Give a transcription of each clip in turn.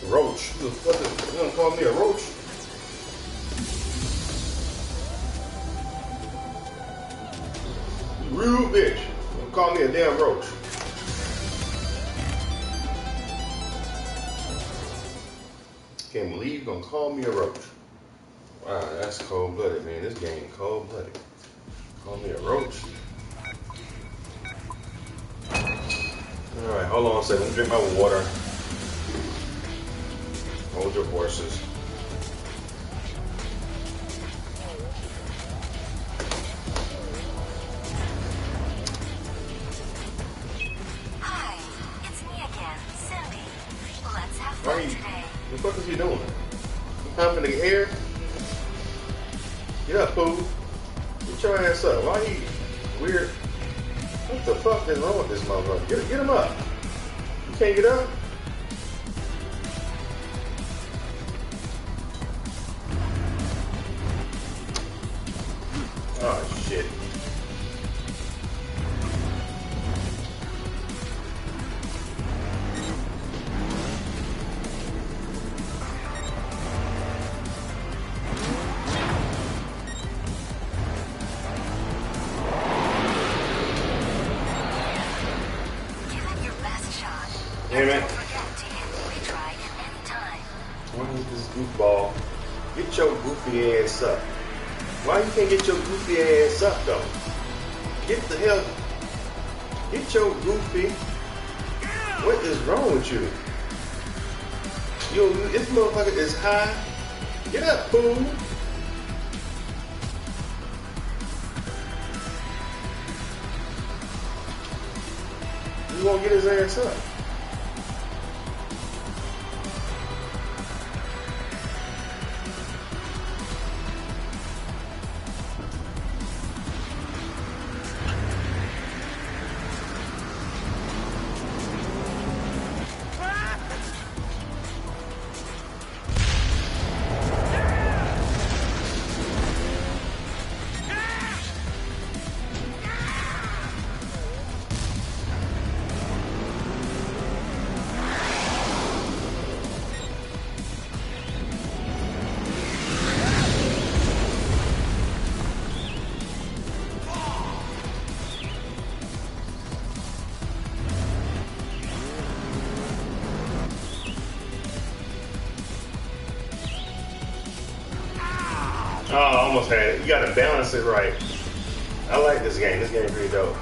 Roach. What the, you gonna call me a roach? You rude bitch. You gonna call me a damn roach. Can't believe you're gonna call me a roach. Wow, that's cold-blooded, man. This game cold-blooded. Call me a roach. Alright, hold on a second. Let me drink my water. Hold your horses. Hi, it's me again, Cindy. Let's have fun today. What the fuck is you doing? You pumping the air? Get up, fool. Get your ass up. Why he weird? What the fuck is wrong with this motherfucker? Get him up. You can't get up? Oh, shit. Hey man. What is this goofball? Get your goofy ass up. Why you can't get your goofy ass up though? Get the hell. Get your goofy. What is wrong with you? Yo, this motherfucker is high. Get up, fool. You won't get his ass up. Oh, I almost had it. You gotta balance it right. I like this game. This game is pretty dope.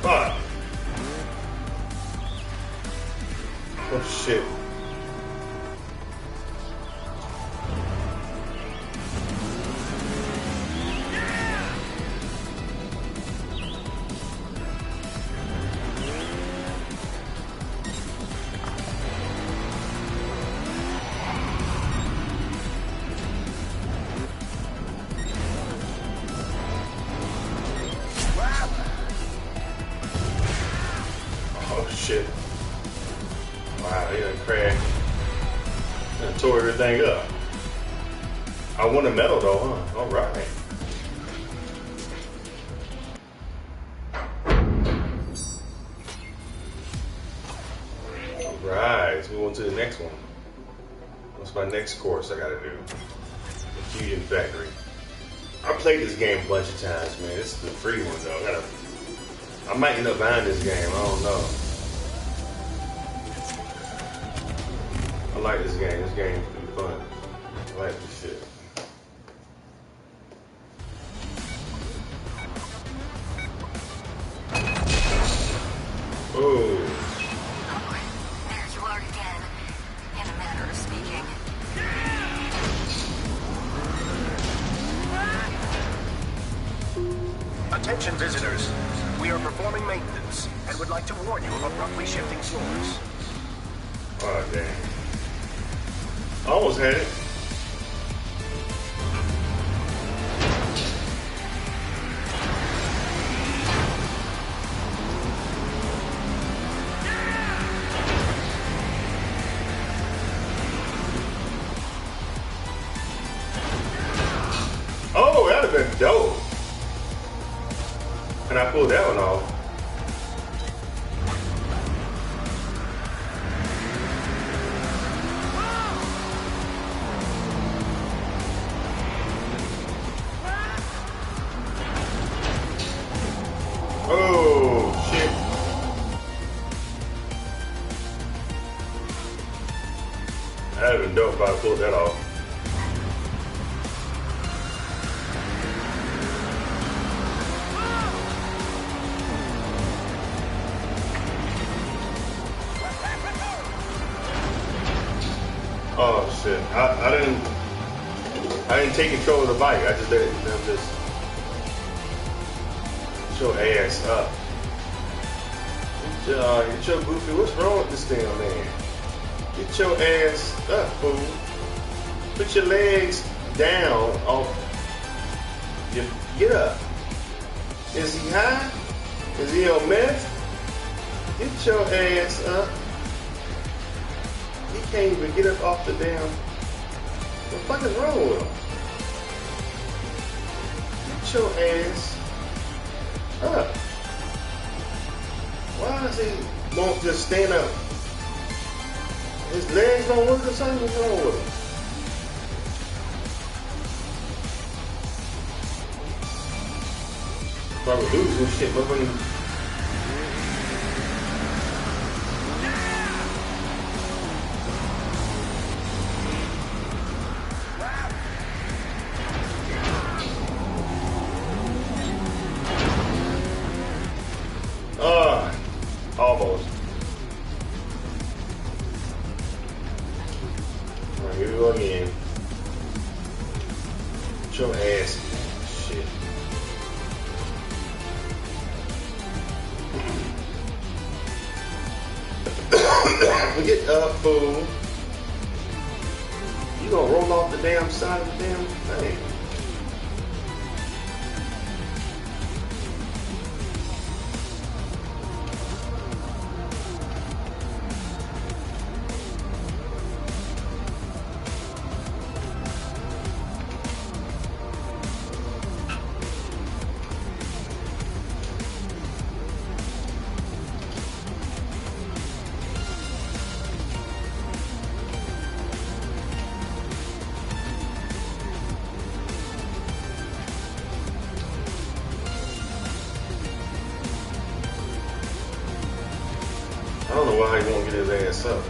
Fuck. Oh shit. Oh shit. Wow, he done crashed. Done tore everything up. I won a medal though, huh? Alright. Alright, let's move on to the next one. What's my next course I gotta do? The Fusion Factory. I played this game a bunch of times, man. This is the free one though. I might end up buying this game, I don't know. I like this game. This game is pretty fun. I like this shit. Oh. There you are again, in a manner of speaking. Attention visitors. We are performing maintenance and would like to warn you of abruptly shifting floors. Oh, damn. I almost had it. Oh, that'd have been dope. And I pulled that one off. Oh, shit. That'd have been dope if I pulled that off. Oh shit! I didn't take control of the bike. I just let it. Just get your ass up. Get your goofy. What's wrong with this thing, man? Get your ass up, fool. Put your legs down. Off. Get up. Is he high? Is he on meth? Get your ass up. He can't even get up off the damn. What the fuck is wrong with him? Get your ass up. Why does he won't just stand up? His legs don't work or something? What's wrong with him? Probably losing shit, motherfucking. Almost. Alright, here we go again. Get your ass. Shit. Get up, fool. You gonna roll off the damn side of the damn thing. I don't know why he won't get his ass up.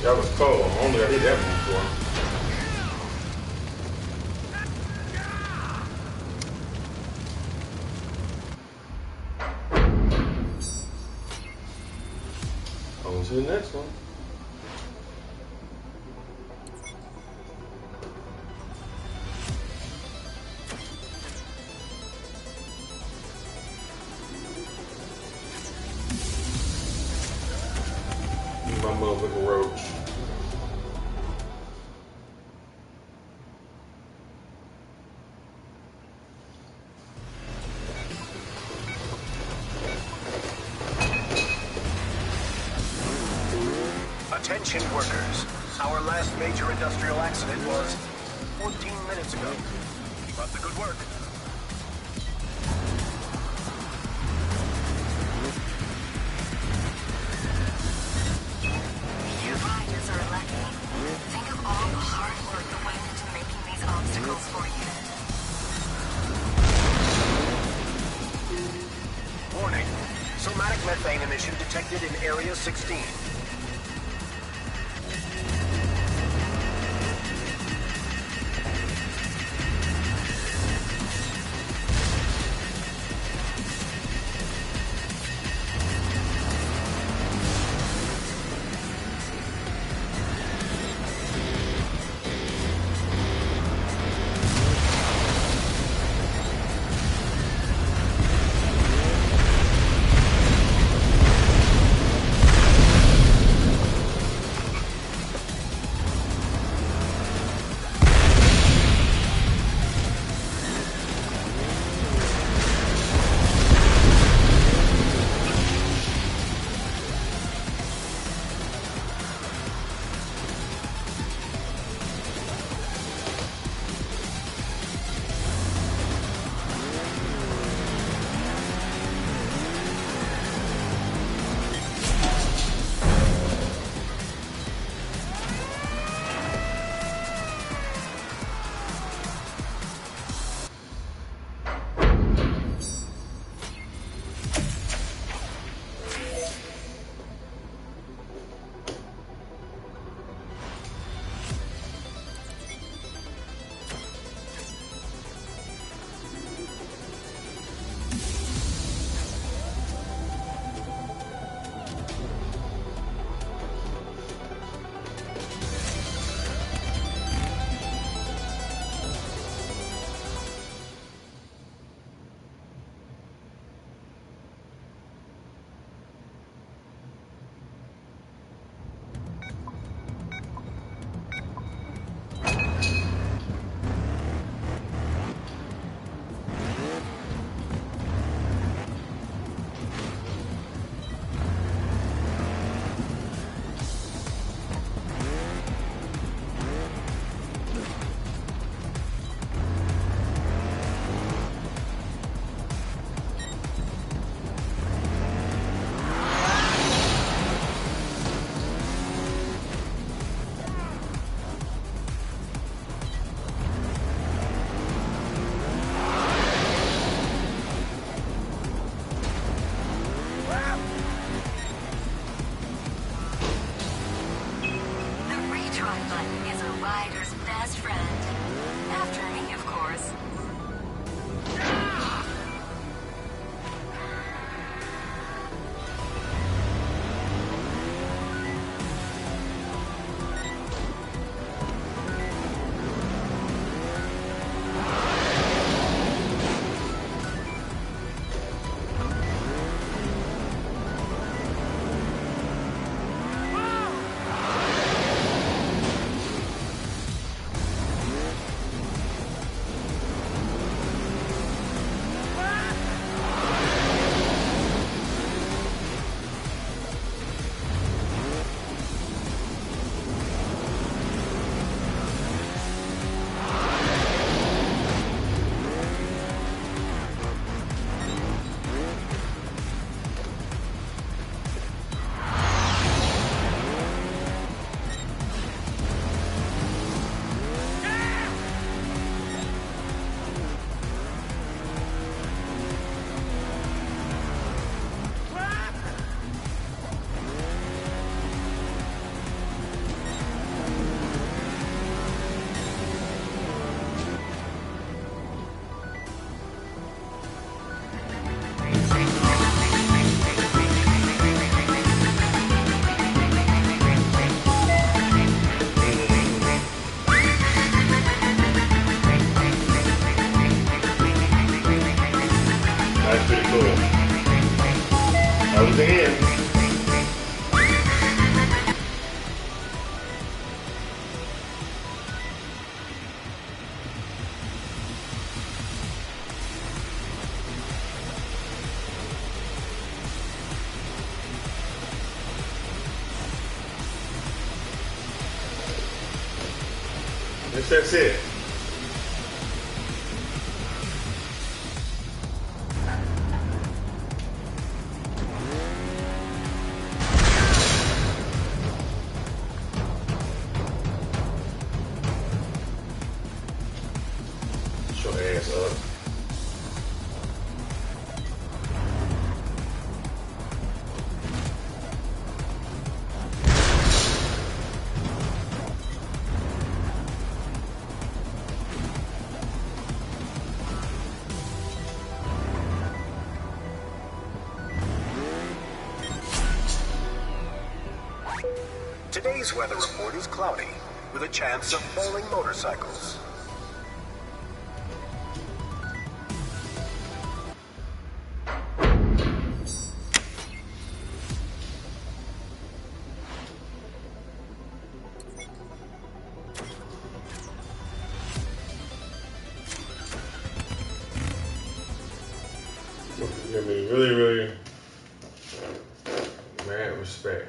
That was cold. Only I did that one before. On to the next one. My motherfucking roach. Attention workers. Our last major industrial accident was 14 minutes ago. Keep up the good work. You riders are lucky. Think of all the hard work that went into making these obstacles for you. Warning. Somatic methane emission detected in Area 16. Comes in. That's it. Shut your ass up. Today's weather report is cloudy, with a chance of falling motorcycles. Give me really mad respect.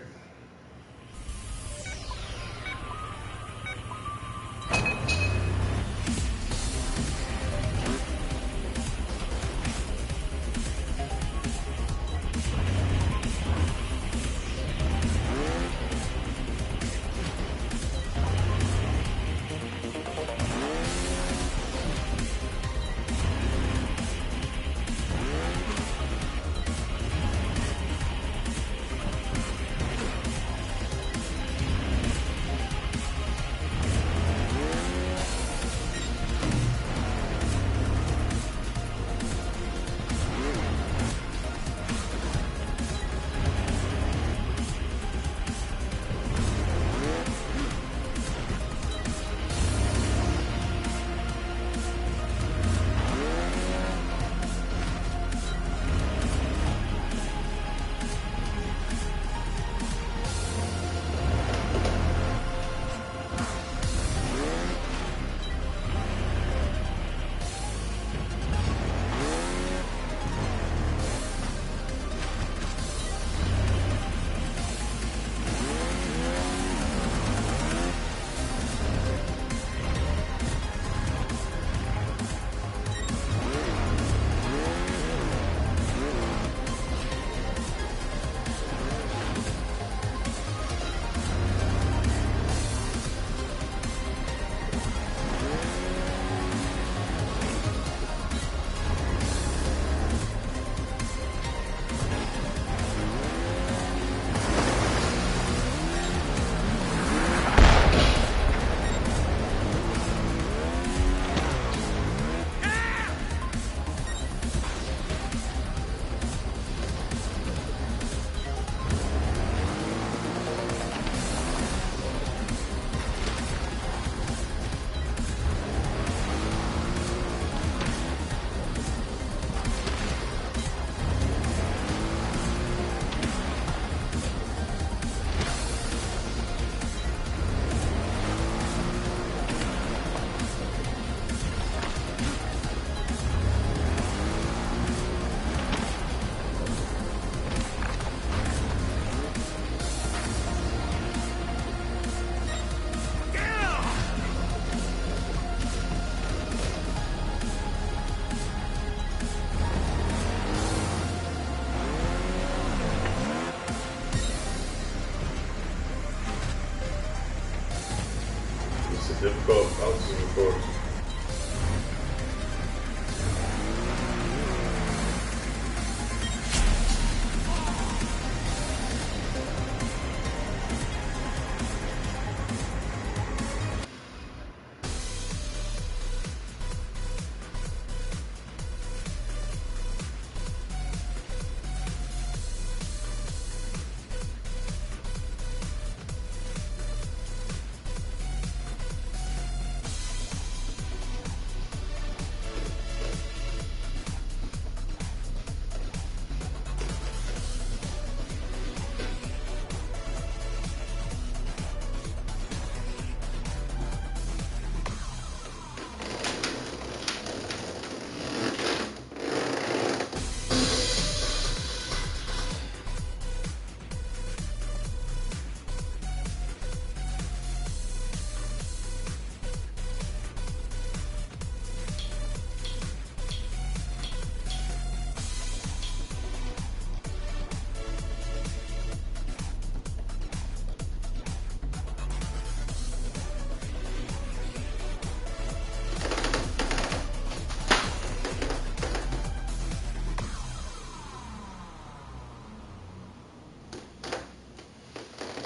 It's a difficult altitude course.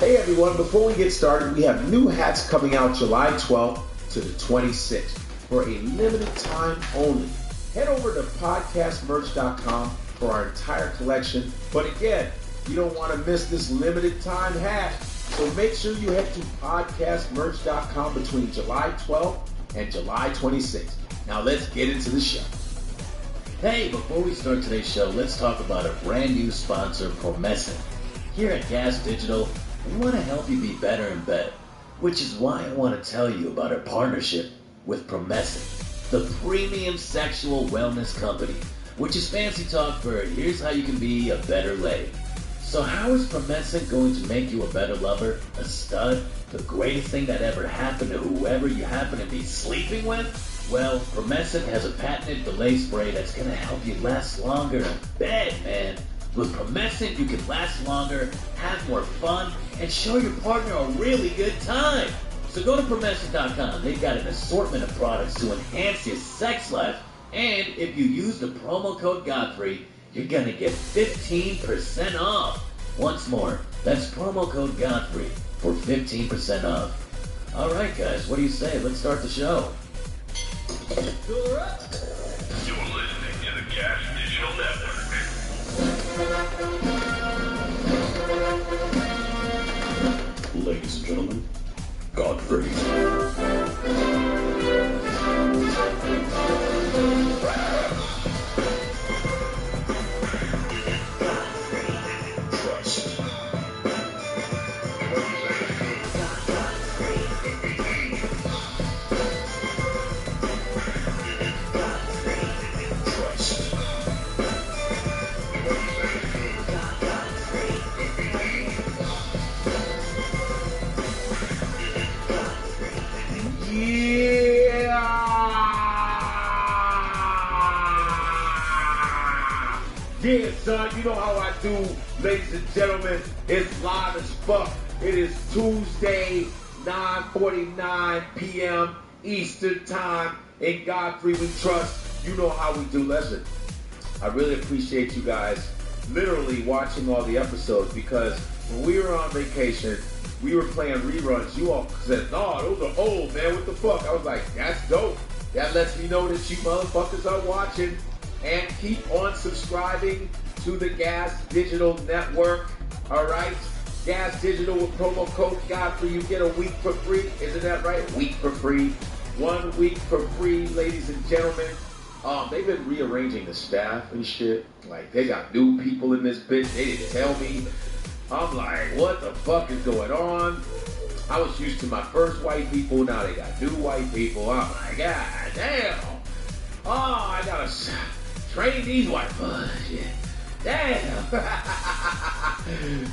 Hey everyone, before we get started, we have new hats coming out July 12th to the 26th for a limited time only. Head over to podcastmerch.com for our entire collection. But again, you don't want to miss this limited time hat. So make sure you head to podcastmerch.com between July 12th and July 26th. Now let's get into the show. Hey, before we start today's show, let's talk about a brand new sponsor, Promescent. Here at Gas Digital, we want to help you be better in bed, which is why I want to tell you about our partnership with Promescent, the premium sexual wellness company, which is fancy talk for here's how you can be a better leg. So how is Promescent going to make you a better lover, a stud, the greatest thing that ever happened to whoever you happen to be sleeping with? Well, Promescent has a patented delay spray that's going to help you last longer in bed, man. With Promescent, you can last longer, have more fun, and show your partner a really good time. So go to Promescent.com. They've got an assortment of products to enhance your sex life. And if you use the promo code Godfrey, you're going to get 15% off. Once more, that's promo code Godfrey for 15% off. All right, guys, what do you say? Let's start the show. You're listening to the Gas Digital Network. Ladies and gentlemen, Godfrey. Yeah, son, you know how I do, ladies and gentlemen. It's live as fuck. It is Tuesday, 9:49 p.m. Eastern Time. In Godfrey we trust. You know how we do. Listen, I really appreciate you guys literally watching all the episodes, because when we were on vacation, we were playing reruns. You all said, no, those are old, man. What the fuck? I was like, that's dope. That lets me know that you motherfuckers are watching. And keep on subscribing to the Gas Digital Network. All right? Gas Digital with promo code Godfrey. You get a week for free. Isn't that right? Week for free. 1 week for free, ladies and gentlemen. They've been rearranging the staff and shit. Like, they got new people in this bitch. They didn't tell me. I'm like, what the fuck is going on? I was used to my first white people. Now they got new white people. I'm like, God damn. Oh, I gotta train these white boys. Yeah. Damn.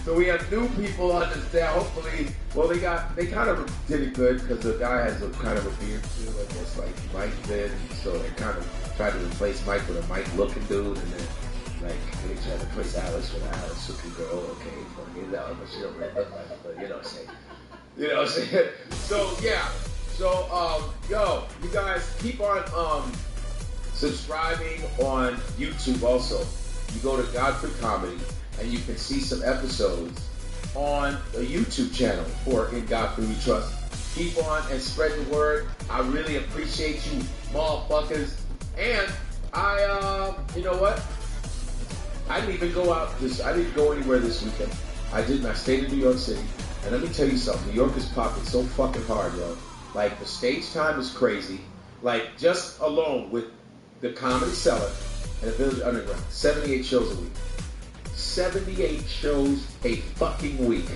So we have new people on the staff. Hopefully, well, they kind of did it good, because the guy has a kind of a beard too, I guess, like Mike did. So they kind of tried to replace Mike with a Mike looking dude, and then like they tried to replace Alex with an Alex looking girl. Okay, fucking that, but she don't really look like it, but you know what I'm saying. You know what I'm saying? So yeah. So yo, you guys keep on subscribing on YouTube also. You go to Godfrey Comedy and you can see some episodes on the YouTube channel for In Godfrey We Trust. Keep on and spread the word. I really appreciate you motherfuckers. And you know what? I didn't even go out I didn't go anywhere this weekend. I stayed in New York City. And let me tell you something, New York is popping so fucking hard, yo. Like, the stage time is crazy. Like, just alone with the Comedy Cellar and the Village Underground, 78 shows a week. 78 shows a fucking week.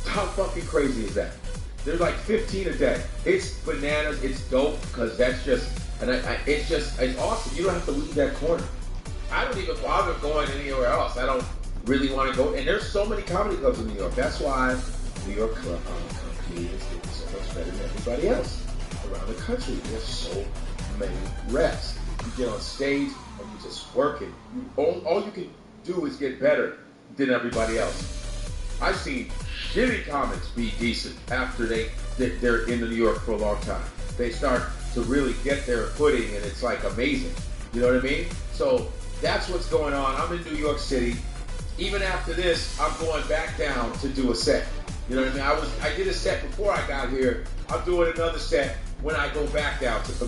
How fucking crazy is that? There's like 15 a day. It's bananas. It's dope, because that's just, and it's awesome. You don't have to leave that corner. I don't even bother going anywhere else. I don't really want to go. And there's so many comedy clubs in New York. That's why New York comedians do so much better than everybody else around the country. There's so many reps. You get on stage and you just work it. All you can do is get better than everybody else. I've seen shitty comics be decent after they're in New York for a long time. They start to really get their footing, and it's like amazing. You know what I mean? So that's what's going on. I'm in New York City. even after this, I'm going back down to do a set. You know what I mean? I did a set before I got here. I'm doing another set when I go back down to the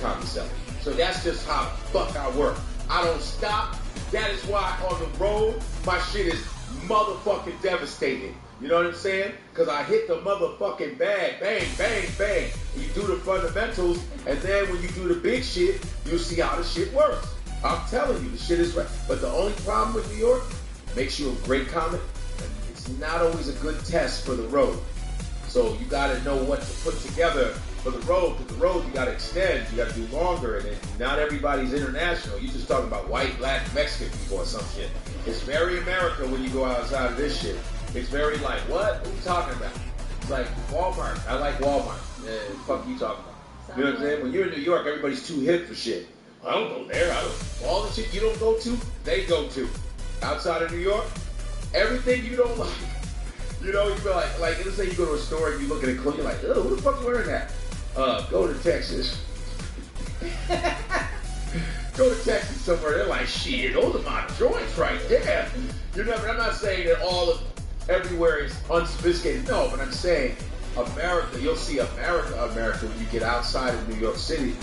comedy cellar. So that's just how the fuck I work. I don't stop. That is why on the road, my shit is motherfucking devastating. You know what I'm saying? Because I hit the motherfucking bag, bang, bang, bang. And you do the fundamentals, and then when you do the big shit, you'll see how the shit works. I'm telling you, the shit is right. But the only problem with New York, makes you a great comic, it's not always a good test for the road. So you got to know what to put together for the road. Because the road, you got to extend, you got to do longer, and then not everybody's international. You're just talking about white, black, Mexican people or some shit. It's very America when you go outside of this shit. It's very like, what? What are you talking about? It's like Walmart. I like Walmart. Fuck you talking about? You know what I'm saying? When you're in New York, everybody's too hip for shit. I don't go there. All the shit you don't go to, they go to. Outside of New York, everything you don't like. You know, you feel like let's say you go to a store and you look at a clothes, you're like, oh, who the fuck is wearing that? Go to Texas. Go to Texas somewhere. They're like, shit, those are my joints right there. I'm not saying that everywhere is unsophisticated. No, but I'm saying America, you'll see America when you get outside of New York City.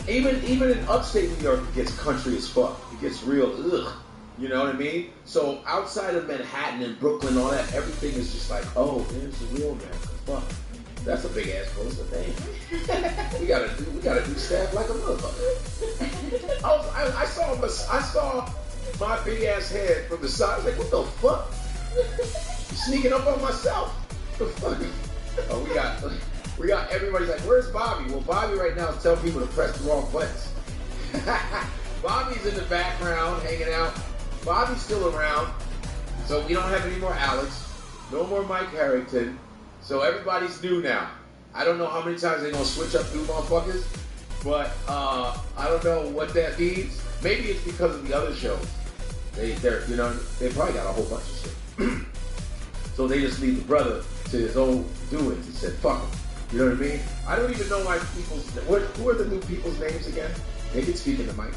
Even in upstate New York, it gets country as fuck. It gets real, ugh. You know what I mean? So outside of Manhattan and Brooklyn, all that, everything is just like, oh, there's the real America. Fuck. That's a big ass poster thing. we gotta do staff like a motherfucker. I saw my big ass head from the side. I was like, what the fuck? Sneaking up on myself. What the fuck? Oh, we got everybody's like, where's Bobby? Well, Bobby right now is telling people to press the wrong buttons. Bobby's in the background hanging out. Bobby's still around. So we don't have any more Alex. No more Mike Harrington. So everybody's new now. I don't know how many times they're gonna switch up new motherfuckers, but I don't know what that means. Maybe it's because of the other shows. They probably got a whole bunch of shit. So they just leave the brother to his own doings and said, fuck him. You know what I mean? I don't even know why who are the new people's names again? They can speak in the mic.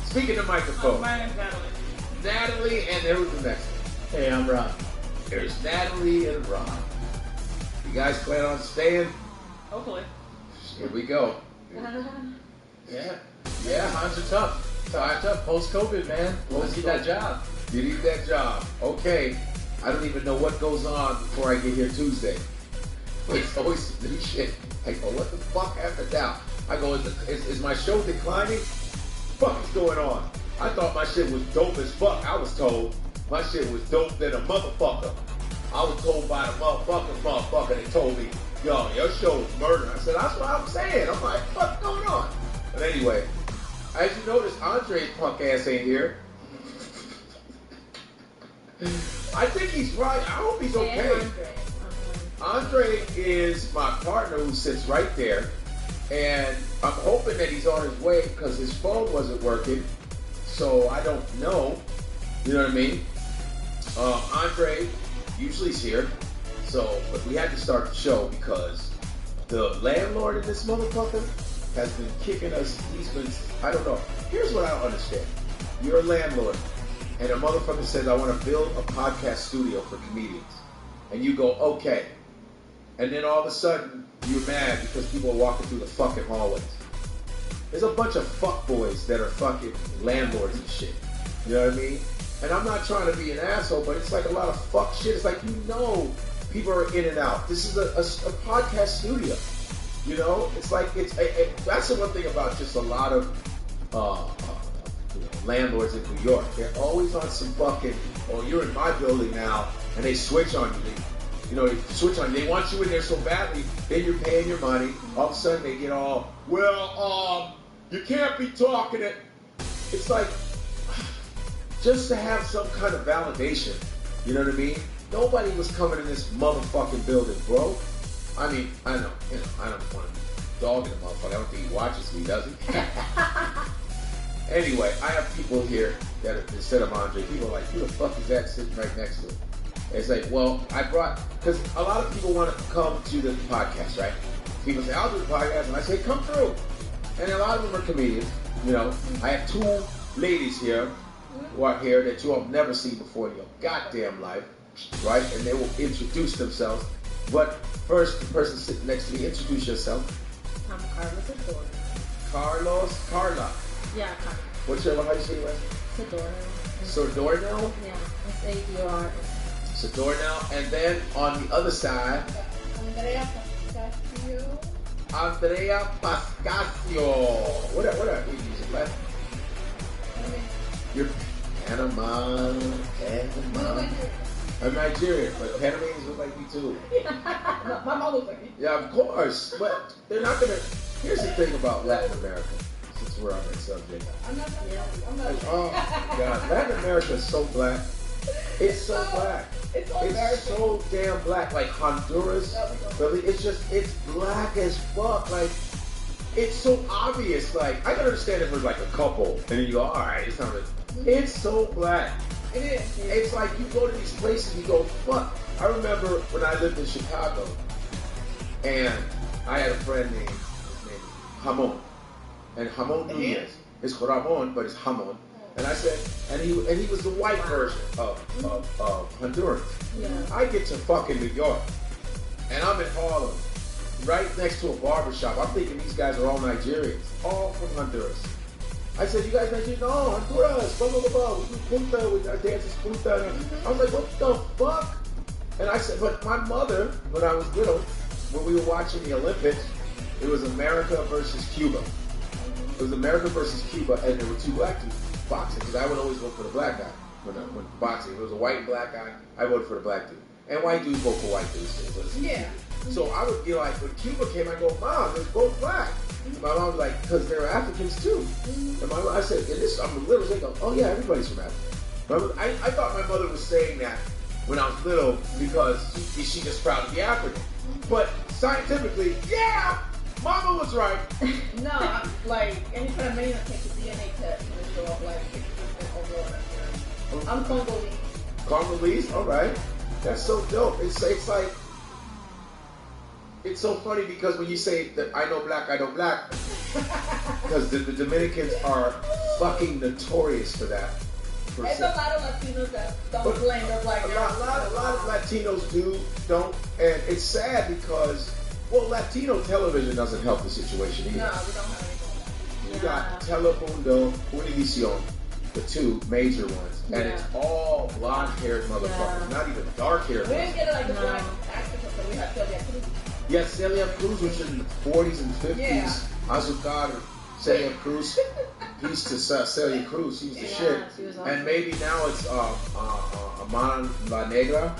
Speak in the microphone. My name's Natalie. Natalie, and who's the next one? Hey, I'm Rob. There's Natalie and Rob. You guys plan on staying? Hopefully. Here we go. Yeah, times are tough. Times tough. Post-COVID, man. Let's get that job. You need that job. Okay. I don't even know what goes on before I get here Tuesday. It's always new shit. I go, what the fuck happened now? I go, is my show declining? Fuck is going on? I thought my shit was dope as fuck. I was told my shit was dope than a motherfucker. I was told by the motherfucker, they told me, yo, your show is murder. I said, that's what I'm saying. I'm like, what's going on? But anyway, as you notice, Andre's punk ass ain't here. I think he's right. I hope he's okay. Andre is my partner who sits right there. And I'm hoping that he's on his way because his phone wasn't working. So I don't know. You know what I mean? Andre usually is here. But we had to start the show because the landlord in this motherfucker has been kicking us. I don't know. Here's what I don't understand. You're a landlord. And a motherfucker says, I want to build a podcast studio for comedians. And you go, okay. And then all of a sudden, you're mad because people are walking through the fucking hallways. There's a bunch of fuckboys that are fucking landlords and shit. You know what I mean? And I'm not trying to be an asshole, but it's like a lot of fuck shit. It's like, people are in and out. This is a podcast studio. You know? It's like, that's the one thing about just a lot of landlords in New York. They're always on some fucking, oh, you're in my building now, and they switch on you. They switch on you. They want you in there so badly, then you're paying your money. All of a sudden, they get all, you can't be talking it. It's like, just to have some kind of validation. You know what I mean? Nobody was coming in this motherfucking building, bro. I mean, I know, I don't want to be dogging the motherfucker. I don't think he watches me, does he? Anyway, I have people here that instead of Andre, people are like, who the fuck is that sitting right next to him? And it's like, well, because a lot of people want to come to the podcast, right? People say, I'll do the podcast, and I say, come through. And a lot of them are comedians, I have two ladies here who are here that you have never seen before in your goddamn life, right? And they will introduce themselves. But first, the person sitting next to me, introduce yourself. I'm Carla Sadorno. Carla. Yeah, Carla. What's your, how do you say your last name? Sadorno. Sadorno? Yeah, Sadorno. Sadorno. And then on the other side, Andrea Pascasio. What are you using last? You're Panama. I'm Nigerian, but Panamanians look like me too. My mom looks like me. Yeah, of course. But they're not gonna. Here's the thing about Latin America, since we're on that subject. I'm not. Oh my God, Latin America is so black. It's so black. It's so damn black. Like Honduras, Philly. It's black as fuck. Like it's so obvious. Like I can understand if it was like a couple, and then you go, all right, it's not. It's so black. It is. It's like you go to these places, you go, fuck. I remember when I lived in Chicago, and I had a friend named Hamon, and Hamon Nunez. It's Ramon, but it's Hamon. And I said, and he was the white version of Honduras. Yeah. I get to fucking New York, and I'm in Harlem, right next to a barbershop. I'm thinking these guys are all Nigerians, all from Honduras. I said, you guys Nigerian? No, Honduras, blah, blah, blah, blah. We do punta, our dance is punta. I was like, what the fuck? And I said, but my mother, when I was little, when we were watching the Olympics, it was America versus Cuba. It was America versus Cuba, and there were two black dudes boxing, because I would always vote for the black guy when boxing. If it was a white and black guy, I voted for the black dude. And white dudes vote for white dudes. Yeah. So I would be like, when Cuba came, I go, Mom, they're both black. And my mom was like, because they're Africans too. And my mom, I said, and this, I'm little, they go, oh yeah, everybody's from Africa. I thought my mother was saying that when I was little because she just proud to be African. But scientifically, yeah, Mama was right. No, like any Panamanian that takes a DNA test and show up like 60% overall. I'm Congolese. Congolese, all right. That's so dope. It's like. It's so funny because when you say that I know black, because the Dominicans are fucking notorious for that. There's a lot of Latinos that don't blame their black A lot of Latinos don't, and it's sad because, well, Latino television doesn't help the situation either. No, we don't have any. You got Telemundo, Univision, the two major ones, and it's all blonde-haired motherfuckers, not even dark-haired. We didn't get it like the black actors, so we had Celia Cruz. Yes, Celia Cruz was in the 40s and 50s. Yeah. Azucar, Celia Cruz. Peace to Celia Cruz. She was the shit. She was awesome. And maybe now it's Aman La Negra.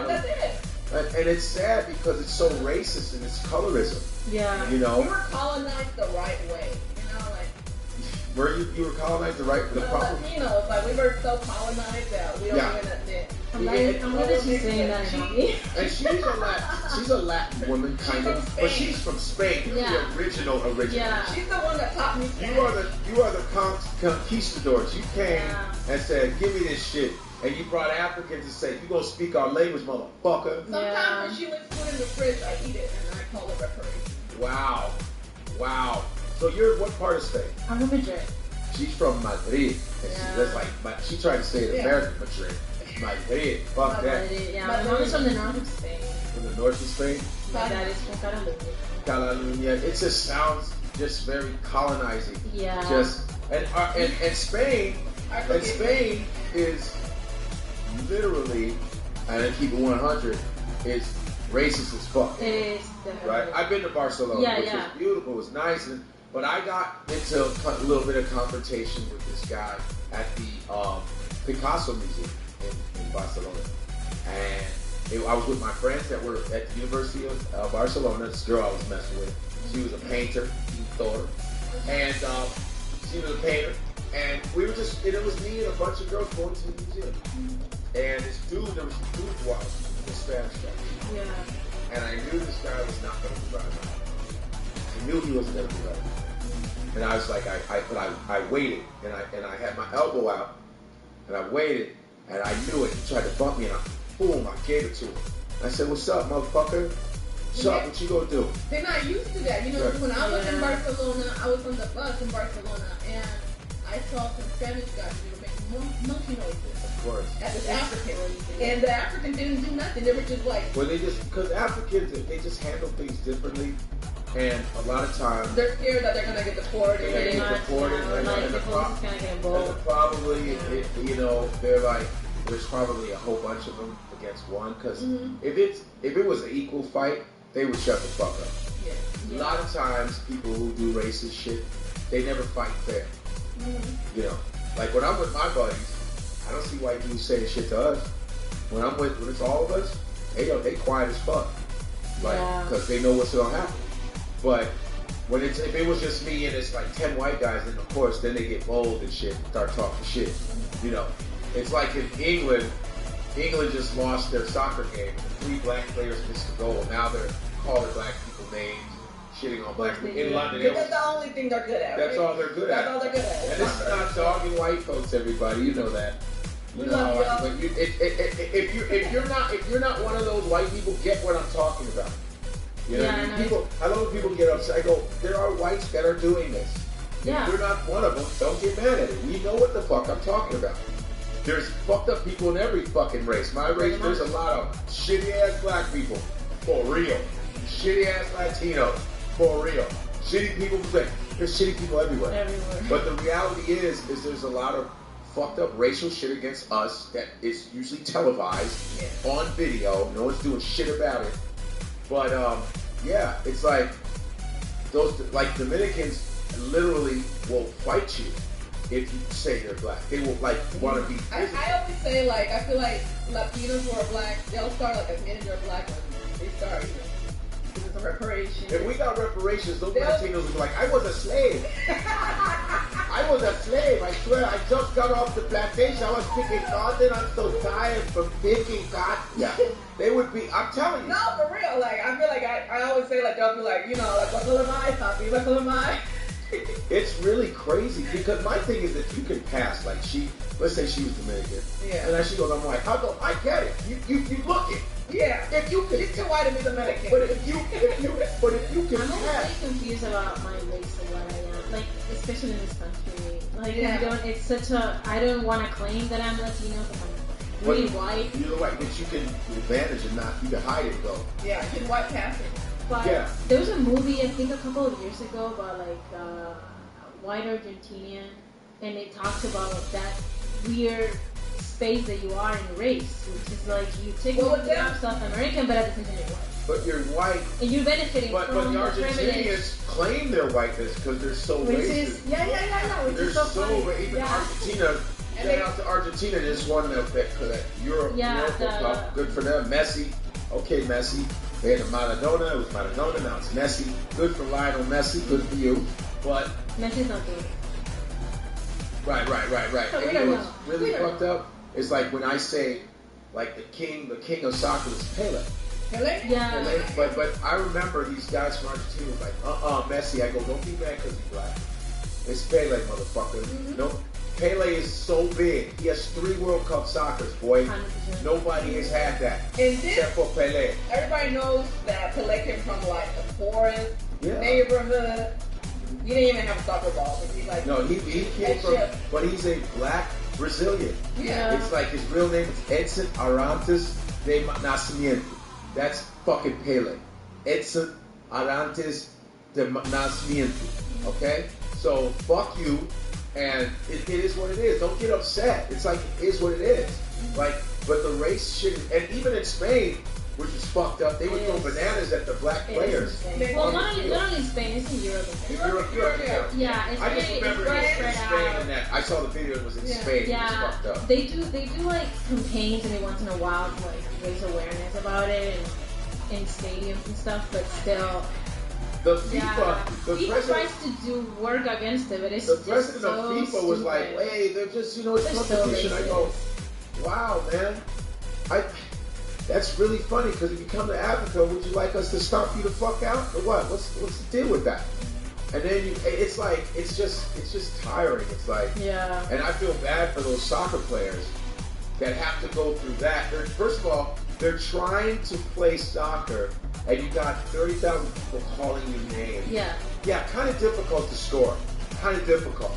That's it. And it's sad because it's so racist and it's colorism. Yeah. You know? We were colonized the right way. You know, like. You were colonized the proper. Latinos, like we were so colonized that we don't even admit. I'm glad she's saying that about me. And she's a Latin woman, kind of, but she's from Spain. You're the original. Yeah. She's the one that taught me Spanish. You are the conquistadors. You came and said, "Give me this shit," and you brought Africans and said, "You gonna speak our language, motherfucker." Sometimes when she leaves food in the fridge, I eat it and I call it reparation. Wow. So you're what part of Spain? I'm from Madrid. She's from Madrid. And she tried to say it American Madrid. Madrid. Fuck that. Yeah, my mom is from the north of Spain. From the north of Spain? My dad is from Catalunya. It just sounds just very colonizing. Yeah. And Spain is literally, and I keep it 100, is racist as fuck. It is definitely. Right? I've been to Barcelona, which was beautiful. It was nice, but I got into a little bit of confrontation with this guy at the Picasso Museum in Barcelona, and I was with my friends that were at the University of Barcelona. This girl I was messing with, she was a painter, and she was a painter, and we were just, and it was me and a bunch of girls going to the museum, and there was some dude walking, the Spanish guy, and I knew this guy was not going to be right. I knew he wasn't going to be right, and I was like, I waited, and I had my elbow out, and I waited. And I knew it. He tried to bump me, and boom, I gave it to him. I said, "What's up, motherfucker? What's up? What you gonna do?" They're not used to that. You know, when I was in Barcelona, I was on the bus in Barcelona, and I saw some Spanish guys who were making monkey noises Of course. at this African, and the African didn't do nothing. They were just like, Well, because Africans, they just handle things differently, and a lot of times they're scared that they're gonna get deported. they Pretty get much, deported, yeah, or and like the the police is gonna get involved. probably, they're like, there's probably a whole bunch of them against one, because if it was an equal fight, they would shut the fuck up. Yeah. A lot of times, people who do racist shit, they never fight fair. You know, like when I'm with my buddies, I don't see white dudes saying shit to us. When it's all of us, they quiet as fuck, like, because they know what's gonna happen. But if it was just me and it's like 10 white guys, then of course, then they get bold and shit, and start talking shit. You know, it's like in England just lost their soccer game. 3 black players missed the goal. Now they're calling black people names, shitting on black people in London. That's the only thing they're good at. That's right? all they're good at. That's all they're good at. And this is not dogging white folks, everybody. You know that. We love y'all. But if you're not one of those white people, get what I'm talking about. You know, Yeah, I know. I love when people get upset. I go, there are whites that are doing this. Yeah. If you're not one of them, don't get mad at it. We know what the fuck I'm talking about. There's fucked up people in every fucking race. My race, there's a lot of shitty ass black people, for real. Shitty ass Latinos, for real. Shitty people, there's shitty people everywhere. Everywhere. But the reality is there's a lot of fucked up racial shit against us that is usually televised on video. No one's doing shit about it. But yeah, it's like those Dominicans literally will fight you if you say you're black. They will like want to be. I always say, like, I feel like Latinos who are black, they'll start like a minute they're black when they start doing some reparations. If we got reparations, those Latinos would be like, I was a slave. I was a slave, I swear. I just got off the plantation. I was picking cotton. I'm so tired from picking cotton. Yeah. They would be, I'm telling you. No, for real. Like, I feel like I always say, like, they'll be like, you know, like, what color am I, Poppy? What color am I? It's really crazy because my thing is that you can pass. Like let's say she was Dominican. Yeah. And then she goes, I'm like, I get it. You look it. Yeah. If you can, She's too white to be Dominican. but if you can I'm pass. always confused about my race and what I am. Like, especially in this country. Like, Yeah. it's such a, I don't want to claim that I'm Latino because I'm really white. You're white, but you can advantage and not, you can hide it though. Yeah, she's white passing. But Yeah. there was a movie, I think a couple of years ago, about like white Argentinian, and it talks about that weird space that you are in race, which is like you take Well, you are South American, but at the same time you're white. But you're white. And you're benefiting But from the the privilege. Argentinians claim their whiteness because they're so Which racist. is, yeah, which They're is so so, funny. even Yeah. Argentina. And Shout they- out to Argentina, just won that Europe World Cup. Good for them. Messi, okay, Messi. They had a Maradona. It was Maradona. Now it's Messi. Good for Lionel Messi. Good for you. But Messi's not good. right. So And we you know don't what's know. really We don't fucked up? It's like when I say, like the king of soccer is Pele. Really? Yeah. Pele. But I remember these guys from Argentina was like, Messi. I go, don't be mad because he's black. It's Pele, motherfucker. Mm-hmm. No, Pele is so big. He has 3 World Cup soccers, boy. 100%. Nobody has had that. And this, Except for Pele. everybody knows that Pele came from like a forest Yeah. neighborhood. You didn't even have a soccer ball, but he's like, No, he came from, but he's a black Brazilian. yeah. It's like his real name is Edson Arantes de Nascimento. That's fucking Pele. Edson Arantes de Nascimento. Okay? So, fuck you. And it is what it is. Don't get upset. It's like, it is what it is. Like, but the race shit, and even in Spain, which is fucked up, they would throw bananas at the black players. Well, not only Spain, it's in Europe. Europe, yeah. Yeah, it's I just very, remember it's very it was spread in Spain out. and that. I saw the video, it was in Spain. It Yeah, was fucked up. they do like campaigns every once in a while to like raise awareness about it and in stadiums and stuff, but still, The FIFA, the FIFA president, tries to do work against it, but it's the just president so of FIFA was like, stupid. hey, they're just, it's They're so competition. I go, racist. wow, man. That's really funny because if you come to Africa, would you like us to stomp you the fuck out or what? What's the deal with that? And then it's like, it's just tiring. It's like, Yeah. and I feel bad for those soccer players that have to go through that. First of all, they're trying to play soccer, and you got 30,000 people calling you names. Yeah. Yeah, kind of difficult to score. Kind of difficult.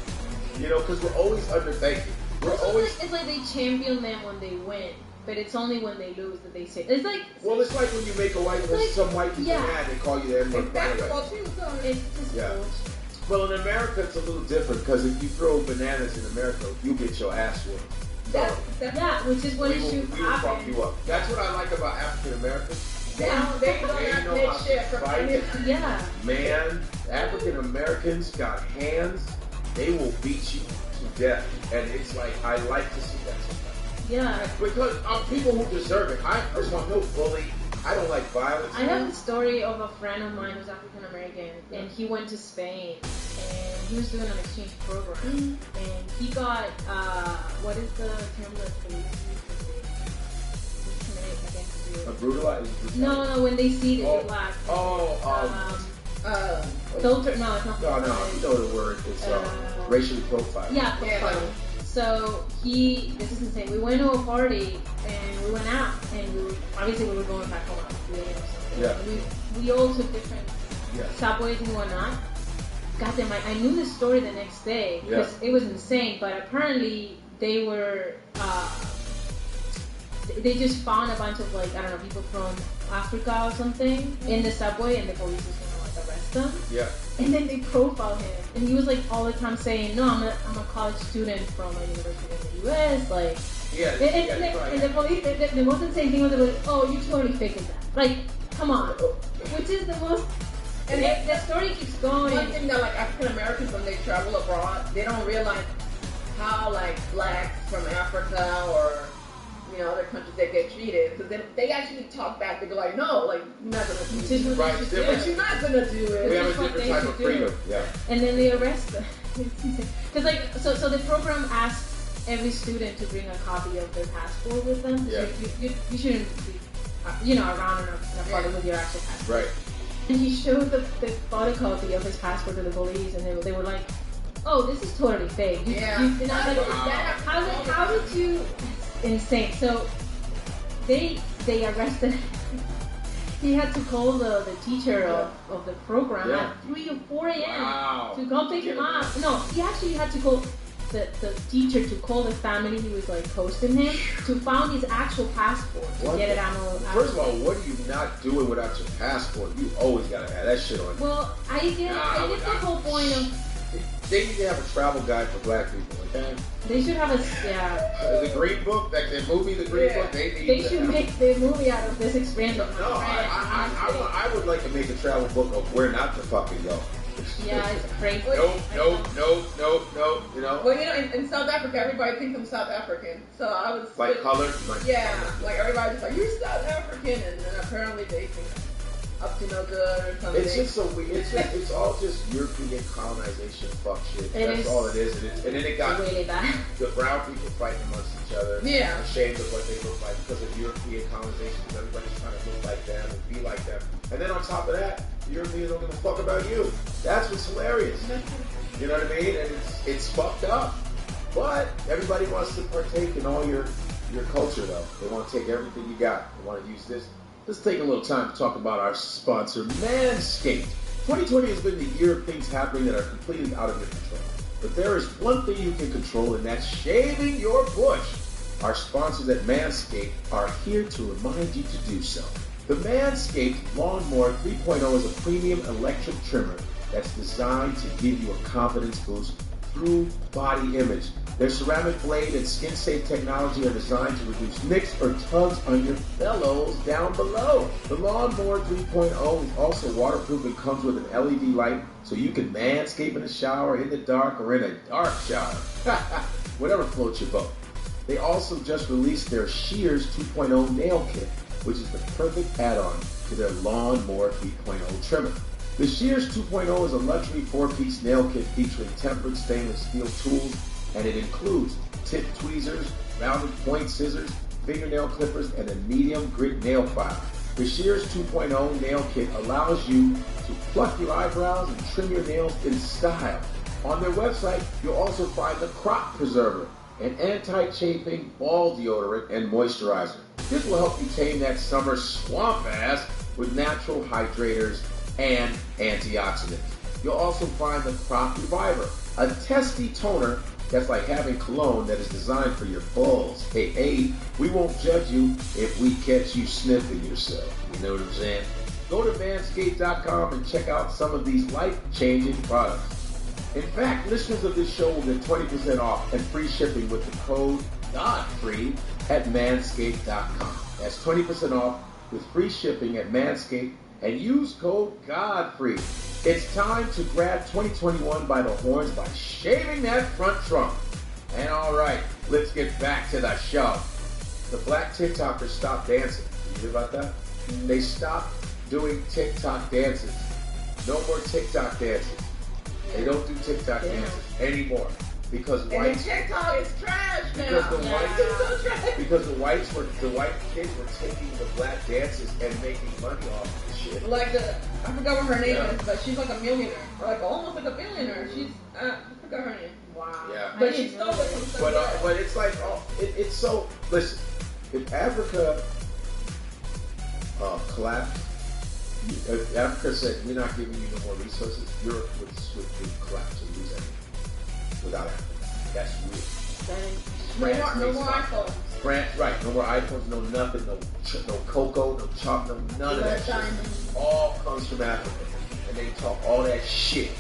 You know, because we're always underthinking. We're always. It's like they champion them when they win, but it's only when they lose that they say. It's like. Well, it's like when you make a white some white people mad, they call you the N-word. Basketball too, so it's just bullshit. Well, in America, it's a little different because if you throw bananas in America, you get your ass whooped. Which is what it should we will fuck you up. That's what I like about African Americans. They know how to fight. Yeah. Man, African Americans got hands. They will beat you to death, and it's like I like to see that sometimes. Yeah. Because people who deserve it. I first of all, no bully. I don't like violence. I have the story of a friend of mine who's African American, and he went to Spain, and he was doing an exchange program, and he got what is the term that police use when they discriminate against you? A brutalized? No, when they see that you're black. Filter? No, it's not. No, you know the word. It's racially profiled. Yeah, profiling. So this is insane. We went to a party and we went out, and obviously we were going back home or something. Yeah. We all took different subways and whatnot. Goddamn, I knew this story the next day because it was insane. But apparently they were they just found a bunch of people from Africa or something in the subway, and the police was gonna arrest them. Yeah. And then they profiled him, and he was all the time saying, "No, I'm a college student from a university in the U.S." And the police, the most insane thing was, "Oh, you totally faked that." Come on, which is the most. And the story keeps going. One thing that African Americans, when they travel abroad, they don't realize how blacks from Africa or other countries that get treated, because then they actually talk back. They go no, you're not gonna do it. Right, but you're not gonna do it. We have a different type of freedom. Yeah. And then they arrest them. Because so the program asks every student to bring a copy of their passport with them. Yeah. You shouldn't be around in a party with your actual passport. Right. And he showed the photocopy of his passport to the police, and they were like, "Oh, this is totally fake." How did you? Insane. So they arrested him. He had to call the teacher of the program at 3 or 4 a.m. to come pick him up. No, he actually had to call the teacher to call the family who was hosting him to find his actual passport to get it out. First of all, what are you not doing without your passport? You always gotta have that shit on you. Well, I get the whole point of. They need to have a travel guide for black people, okay? They should have the Green Book, the movie, The Green Book. They should make the movie out of this experience. I would like to make a travel book of where not to fucking go. Yeah, it's crazy. No. Well, in South Africa, everybody thinks I'm South African, so I was color. Everybody's you're South African, and then apparently they think up to no good or something. It's just so weird. It's all just European colonization fuck shit. That's all it is. And then it got really bad. The brown people fighting amongst each other. Yeah. Ashamed of what they look like because of European colonization. Everybody's trying to look like them and be like them. And then on top of that, Europeans don't give a fuck about you. That's what's hilarious. You know what I mean? And it's fucked up. But everybody wants to partake in all your culture, though. They want to take everything you got. They want to use this. Let's take a little time to talk about our sponsor, Manscaped. 2020 has been the year of things happening that are completely out of your control. But there is one thing you can control, and that's shaving your bush. Our sponsors at Manscaped are here to remind you to do so. The Manscaped Lawnmower 3.0 is a premium electric trimmer that's designed to give you a confidence boost through body image. Their ceramic blade and skin-safe technology are designed to reduce nicks or tugs on your fellows down below. The Lawnmower 3.0 is also waterproof and comes with an LED light so you can manscape in the shower, in the dark, or in a dark shower. Whatever floats your boat. They also just released their Shears 2.0 nail kit, which is the perfect add-on to their Lawnmower 3.0 trimmer. The Shears 2.0 is a luxury 4-piece nail kit featuring tempered stainless steel tools, and it includes tip tweezers, rounded point scissors, fingernail clippers, and a medium grit nail file. The Shears 2.0 nail kit allows you to pluck your eyebrows and trim your nails in style. On their website, you'll also find the Crop Preserver, an anti-chafing ball deodorant and moisturizer. This will help you tame that summer swamp ass with natural hydrators and antioxidants. You'll also find the Crop Reviver, a testy toner that's like having cologne that is designed for your balls. Hey, we won't judge you if we catch you sniffing yourself. You know what I'm saying? Go to manscaped.com and check out some of these life-changing products. In fact, listeners of this show will get 20% off and free shipping with the code GODFREE at manscaped.com. That's 20% off with free shipping at Manscaped and use code GODFREE. It's time to grab 2021 by the horns by shaving that front trunk. And all right, let's get back to the show. The black TikTokers stopped dancing. You hear about that? They stopped doing TikTok dances. No more TikTok dances. They don't do TikTok dances anymore because whites. And TikTok is trash now. Because the white kids were taking the black dances and making money off of the shit. Like I forgot what her name is, but she's like a millionaire, or like almost like a billionaire. She's I forgot her name. Wow. Yeah. But she stole it from somewhere. But it's like it's so. Listen, if Africa collapsed. If Africa said, we're not giving you no more resources, Europe would collapse and lose everything without Africa. That's real. No more iPhones. France, right, no more iPhones, no nothing, no cocoa, no chocolate, no none of that shit. All comes from Africa. And they talk all that shit.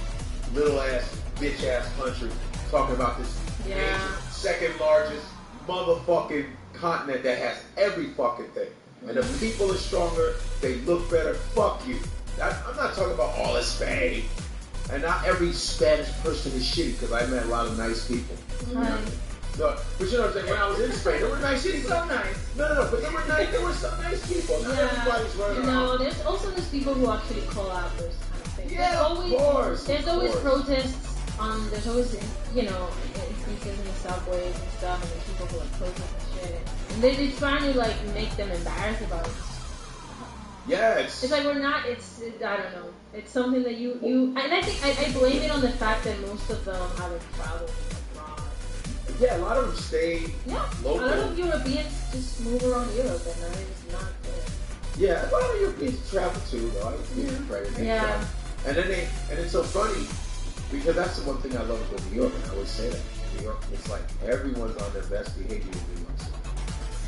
Little ass, bitch ass country talking about this major, second largest motherfucking continent that has every fucking thing. And the people are stronger, they look better, fuck you. I'm not talking about all is Spain. And not every Spanish person is shitty, because I met a lot of nice people. No, but you know what I'm saying, when I was in Spain, there were nice people. So nice. No, but there were some nice people. Not everybody's running around. No, there's also those people who actually call out those kind of things. Yeah, of course. There's always protests. There's always, instances in the subways and stuff, and there's people who like protest and shit. And they're trying to like make them embarrassed about it. Yeah, it's like we're not. I don't know. It's something that you and I think I blame it on the fact that most of them haven't traveled abroad. Yeah, a lot of them stay local. A lot of Europeans just move around Europe, and that is not good. Yeah, a lot of Europeans travel too, though. I was getting credit. Yeah. And it's so funny because that's the one thing I love about New York, and I always say that. New York, it's like everyone's on their best behavior in New York City.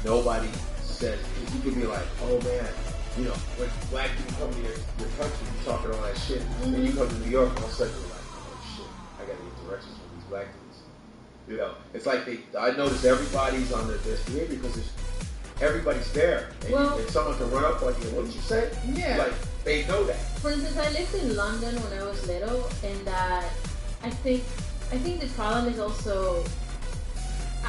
Nobody says, you could be like, oh man, when black people come to your country, you're talking all that shit, and you come to New York, and all of a sudden you're like, oh shit, I gotta get directions from these black dudes. It's like I notice everybody's on their best behavior because everybody's there, and someone can run up on you. What did you say? Yeah, like they know that. For instance, I lived in London when I was little, and I think the problem is also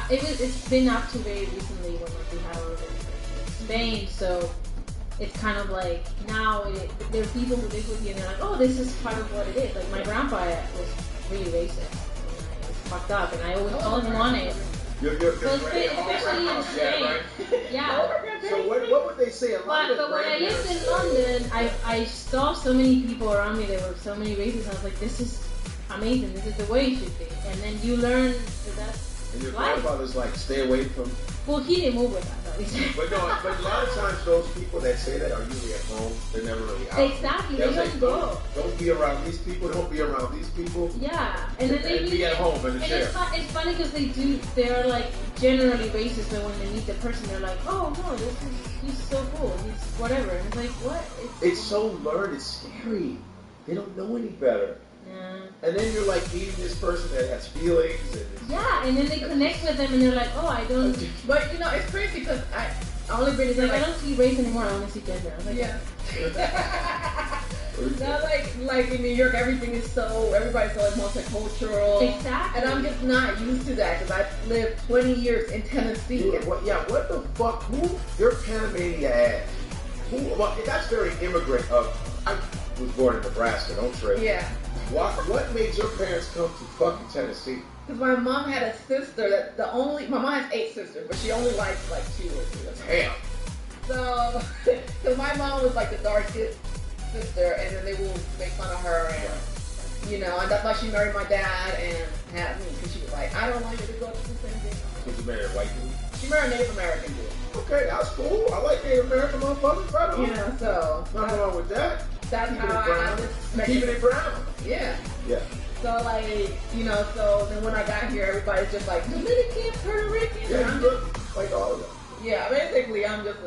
it's been up to very recently when we had all of it in Spain, so it's kind of like now there are people who live with you and they're like, oh, this is part of what it is. Like my grandpa was really racist, and I was fucked up, and I always called him on it. Especially in Spain. Yeah. So what would they say? But when I lived in London, I saw so many people around me. There were so many races. I was like, this is amazing. This is the way it should be. And then you learn that that's and your life. grandfather's like, stay away from. Well, he didn't move with us. But a lot of times those people that say that are usually at home. They're never really out. Exactly. They don't go. Don't be around these people. Don't be around these people. Yeah, and then they be at home in the chair. It's funny because they're like generally racist, but when they meet the person, they're like, oh no, he's so cool. He's whatever. And it's like, what? It's so learned. It's scary. They don't know any better. Yeah. And then you're like meeting this person that has feelings. And then they connect with them and they're like, oh, I don't. But it's crazy because I only been like I don't see race anymore. I only see gender. I was like, yeah. Not like in New York, everybody's so multicultural. Exactly. And I'm just not used to that because I've lived 20 years in Tennessee. Dude, what the fuck? You're Panamanian ass. That's very immigrant of. I was born in Nebraska. Don't trip. Yeah. What made your parents come to fucking Tennessee? Because my mom had a sister my mom has 8 sisters, but she only likes like 2 or 3. Damn. So, because my mom was like the darkest sister, and then they will make fun of her, and and that's why she married my dad and had me, because she was like, I don't want you to go to the same thing. Did you marry a white dude? She married a Native American dude. Okay, that's cool. I like Native American motherfuckers. Right on. So nothing wrong with that. That's how I keeping it brown. Yeah. Yeah. So like, so then when I got here, everybody's just like Dominican, Puerto Rican. Yeah, and I'm you just, look like all of them. yeah, basically I'm just,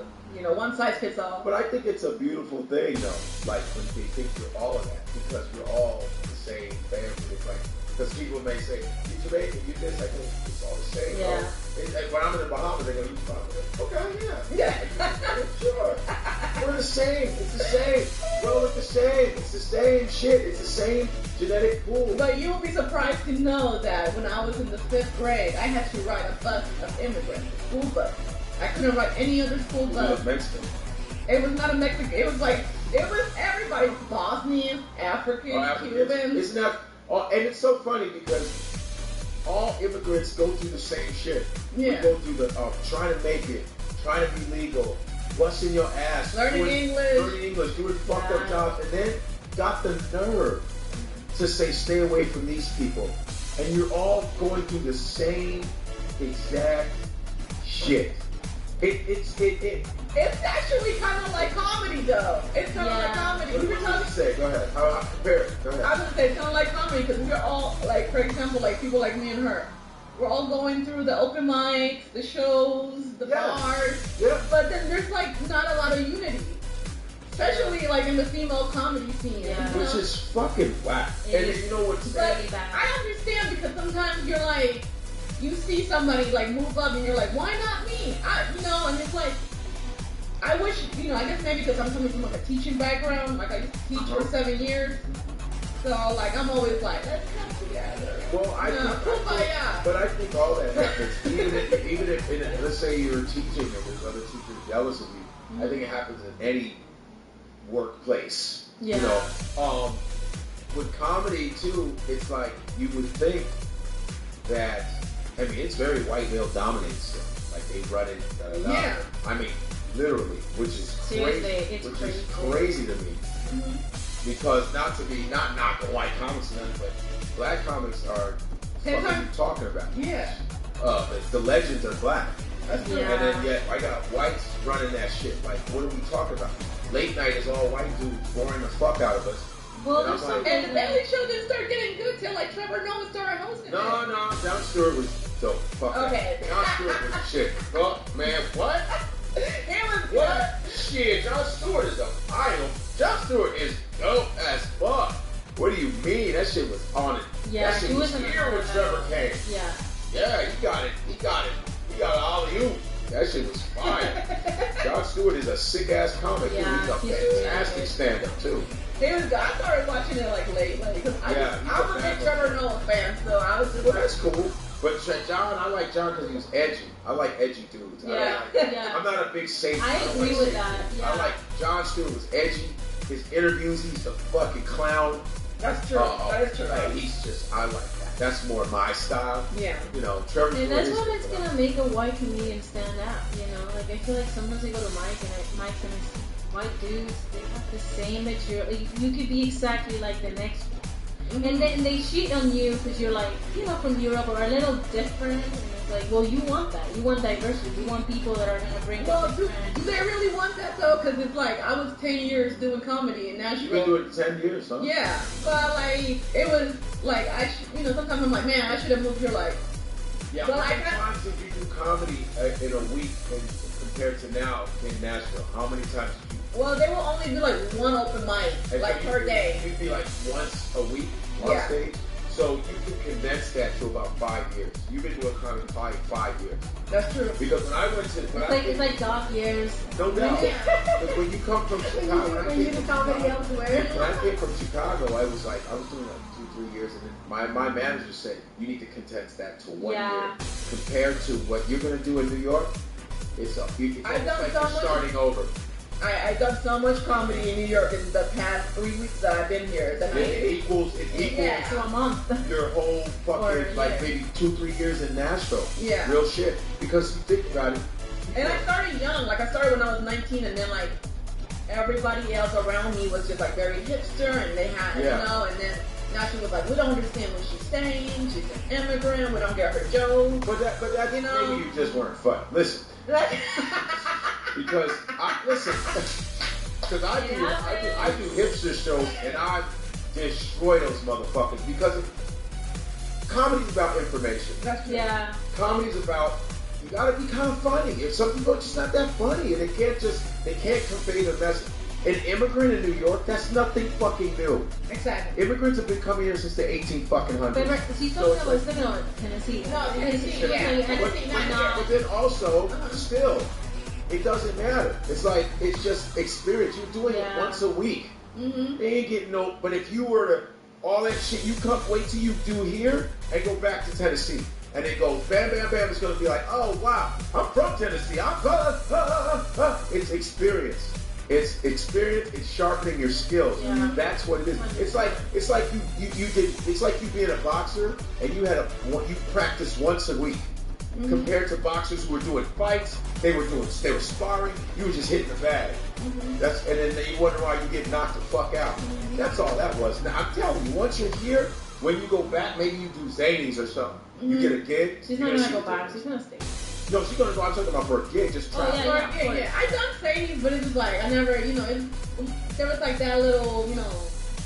one size fits all. But I think it's a beautiful thing, though. Like when they think you're all of that, because we're all the same family. It's like, because people may say, "You Jamaican, you this," I go, it's all the same. Yeah. Like when I'm in the Bahamas, they go, "You Bahamas?" Okay, yeah. Yeah. Sure. We're the same. It's the same. Roll with the same. It's the same shit. It's the same genetic pool. But you'll be surprised to know that when I was in the 5th grade, I had to ride a bus of immigrants, a school bus. I couldn't ride any other school It bus. was Mexican. It was not a Mexican. It was everybody. Bosnians, Africans, Cubans. Isn't that? And it's so funny because all immigrants go through the same shit. Yeah. We go through the trying to make it, trying to be legal, busting your ass, Learning English, doing fucked up jobs, and then got the nerve to say stay away from these people. And you're all going through the same exact shit. It's actually kind of like comedy, though. It's kind of like comedy. What We were did you talking. say? Go ahead. I'll compare it. Go ahead. I was gonna say it's kind of like comedy because we're all like, for example, like people like me and her. We're all going through the open mics, the shows, the bars. Yeah. But then there's like not a lot of unity, especially like in the female comedy scene. Yeah. you know? Which is fucking whack. It And is. you know what's But Really bad. I understand because sometimes you're like, you see somebody like move up and you're like, why not me? And it's like, I wish, I guess maybe because I'm coming from like a teaching background, like I used to teach for 7 years. So like I'm always like, let's come together. Well, I think, but I think all that happens. even if let's say you're teaching and there's other teachers jealous of you, I think it happens in any workplace. Yeah. With comedy too, it's like you would think that. I mean, it's very white male dominated still. Like they run it. Yeah. I mean, literally, which is Seriously, crazy. it's Which crazy. is crazy to me. Because not knocking white comics and nothing, but black comics are what are you talking about? Yeah. The legends are black. That's true. Yeah. And then yet I got whites running that shit. Like, what are we talking about? Late night is all white dudes boring the fuck out of us. Well, And there's I'm like, something. And the Daily Show didn't start getting good till like Trevor Noah started hosting it. No, Jon Stewart was dope. Fuck Okay. that. Jon Stewart was shit. Oh, man, what? It was good. What? Shit, Jon Stewart is dope. Jon Stewart is dope as fuck. What do you mean? That shit was on it. Yeah, that shit he was was here when Trevor came. Yeah. Yeah, he got it. He got all of you. That shit was fire. Jon Stewart is a sick ass comic. Yeah, He's a he's really fantastic good. stand-up too. It was good. I started watching it like late because Yeah, I'm a big Trevor Noah fan, so I was just Well, like, that's cool. But John, I like John because he was edgy. I like edgy dudes. Yeah. Yeah. I'm not a big safe. I don't agree like with safe that. dudes. Yeah. I like Jon Stewart was edgy. His interviews, he's a fucking clown. that's true. That is true. Like, he's just, I like that. That's more my style. Yeah. Trevor. And that's Stewart what is- it's gonna make a white comedian stand out, Like I feel like sometimes I go to Mike's and I see white dudes, they have the same material. Like, you could be exactly like the next one. And then they cheat on you because you're like, from Europe or a little different. And it's like, well, you want that. You want diversity. You want people that are gonna bring Well, do different. they really want that though? Because it's like I was 10 years doing comedy in Nashville. You've been doing it 10 years, huh? Yeah, but like it was like sometimes I'm like, man, I should have moved here. Like, Yeah, Well, how many I got- times did you do comedy in a week compared to now in Nashville? How many times did you? well, they will only do like one open mic, And like so per you'd day. You'd be like once a week on Yeah. stage. So you can condense that to about 5 years. You've been doing comedy 5 years. That's true. Because when I went to, It's like dog years. no doubt. Yeah. Because when you come from Chicago, when I came from elsewhere. When I came from Chicago, I was doing like 2-3 years, and then my manager said you need to condense that to 1 Yeah. year compared to what you're gonna do in New York. It's I've almost done like so you're much- starting over. I've done so much comedy in New York in the past 3 weeks that I've been here. That It equals Yeah. So a month. your whole fucking Or, like yeah. maybe 2-3 years in Nashville. Yeah. Real shit. Because you think about it. And I started young. Like I started when I was 19, and then like everybody else around me was just like very hipster, and they had Yeah. And then now she was like, we don't understand what she's saying. She's an immigrant. We don't get her jokes. But that You know- maybe you just weren't fun. Listen, because I do hipster shows, and destroy those motherfuckers because comedy's about information. That's true. Yeah. Comedy's about you gotta be kind of funny. If some people are just not that funny and they can't convey the message. An immigrant in New York, that's nothing fucking new. Exactly. Immigrants have been coming here since the 1800s. But si So talking it's about Tennessee. No, Tennessee, Sure. yeah. So, Tennessee, not here. But then also, still, it doesn't matter. It's like, it's just experience. You're doing it once a week. Mm-hmm. They ain't getting no, but if you were to, all that shit you come, wait till you do here and go back to Tennessee. And it goes bam, bam, bam. It's going to be like, oh, wow, I'm from Tennessee. It's experience. It's experience. It's sharpening your skills. Yeah. That's what it is. It's like you being a boxer and you practice once a week. Mm-hmm. Compared to boxers who were doing fights, they were sparring. You were just hitting the bag. Mm-hmm. And then you wonder why you get knocked the fuck out. Mm-hmm. That's all that was. Now I'm telling you, once you're here, when you go back, maybe you do Zanies or something. You get a gig. She's you're not gonna see go the back. difference. She's gonna stay. No, she's gonna go. I'm talking about for a gig, just try. Oh, yeah. Yeah. I done Sadie's, but it was like I never, there was like that little,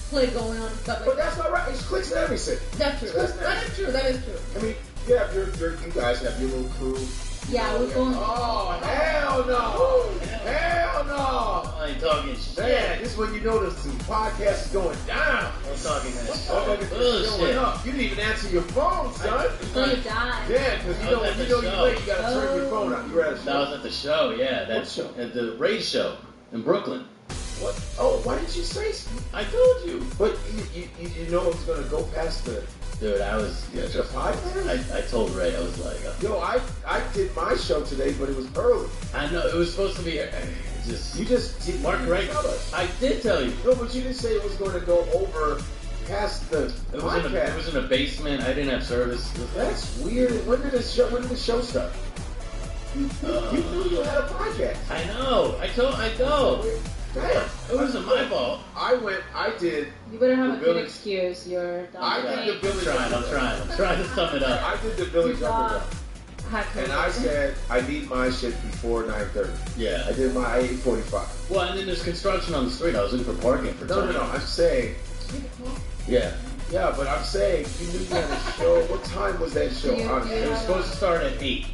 play going on and stuff like But that. that's all right. It's clicks and everything. That's true. That is true. That is true. I mean, you have you guys have your little crew. Yeah, we're going. Oh, hell no! Hell no! I ain't talking shit. Man, this is when you know the podcast is going down. I'm talking that Oh, shit. going Bullshit. up. You didn't even answer your phone, son. Until you die. Yeah, because you I know was when at you the know show. you're late, you gotta turn your phone out. You were at a That was show. at the show, yeah. What That's show? at the Rage show in Brooklyn. What? Oh, why didn't you say something? I told you. But you know it was gonna go past the Dude, I was. Yeah, the podcast? I told Ray, I was like, Yo, I did my show today, but it was early. I know, it was supposed to be. You just didn't Mark even Ray. tell us. I did tell you. No, but you didn't say it was going to go over past the It podcast. was in a basement. I didn't have service. That's weird. When did the show start? You knew you had a podcast. I know. I know. Damn. It wasn't my fault. I did. You better have a Billy- good excuse. You're I did the Billy. I'm trying to sum it up. I did the Billy Jungle Hot and I said I need my shit before 9:30. Yeah. I did my 8:45. Well, and then there's construction on the street. I was looking for parking for No. I'm saying. Yeah. Yeah, but I'm saying you knew you had a show. What time was that show? You- on? you- It was supposed to start at 8.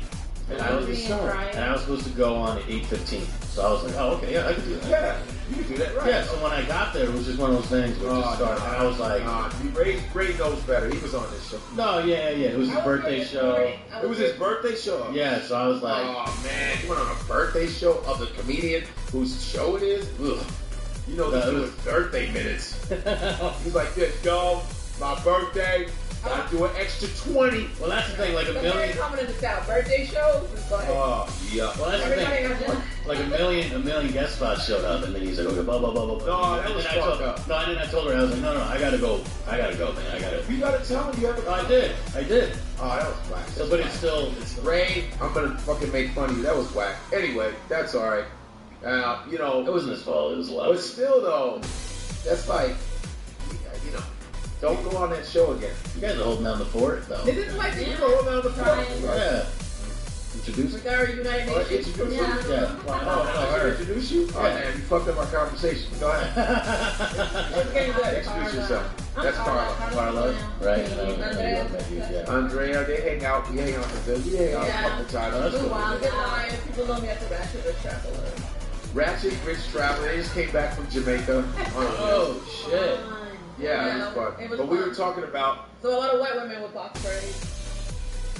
And I was Hungry and crying. and I was supposed to go on at 8:15. So I was like, oh, okay, yeah, I can do that. Yeah, you can do that, right? Yeah, so when I got there, it was just one of those things where it just started. And I was like, Ray knows better. He was on this show. no, yeah. It was his birthday show. It was his birthday show. Yeah, so I was like, Oh man, you went on a birthday show of the comedian whose show it is. Ugh. You know No, this it was was- birthday minutes. He's like this, yo, my birthday. Gotta do an extra 20. well, that's the thing, like a That's very million. common in the South. Birthday shows is like Oh yeah. Well, that's the everybody thing. has one. Like a million guest spots showed up, and then he's like, okay, blah blah blah blah. No, that And was then I fucked told, up. No, and then I told her, I was like, no, I gotta go, man, I gotta. You gotta tell him you have a. No, I did. Oh, that was whack. So, but it's still. Ray, I'm gonna fucking make fun of you. That was whack. Anyway, that's alright. It wasn't his fault. It was a lot. But still though, that's like, don't go on that show again. You guys are holding down the fort, though. This is like the Yeah. Hold on the Trying. phone. Yeah. Introduce. with our United Oh, Nations. introduce you? Yeah. Yeah. Oh, I I should her. introduce you? Oh Yeah. man, you fucked up our conversation. Go ahead. It's getting good. Introduce yourself. That's Carla. Carla, right? Andrea. Andrea, they hang out. We hang out in the village. We hang out Yeah. a couple times. Oh, that's Good cool. while. Good line. People know me as the Ratchet Rich Traveler. Ratchet Rich Traveler. They just came back from Jamaica. Oh shit. Yeah, it was fun. It was But we fun. were talking about. So a lot of white women with box braids.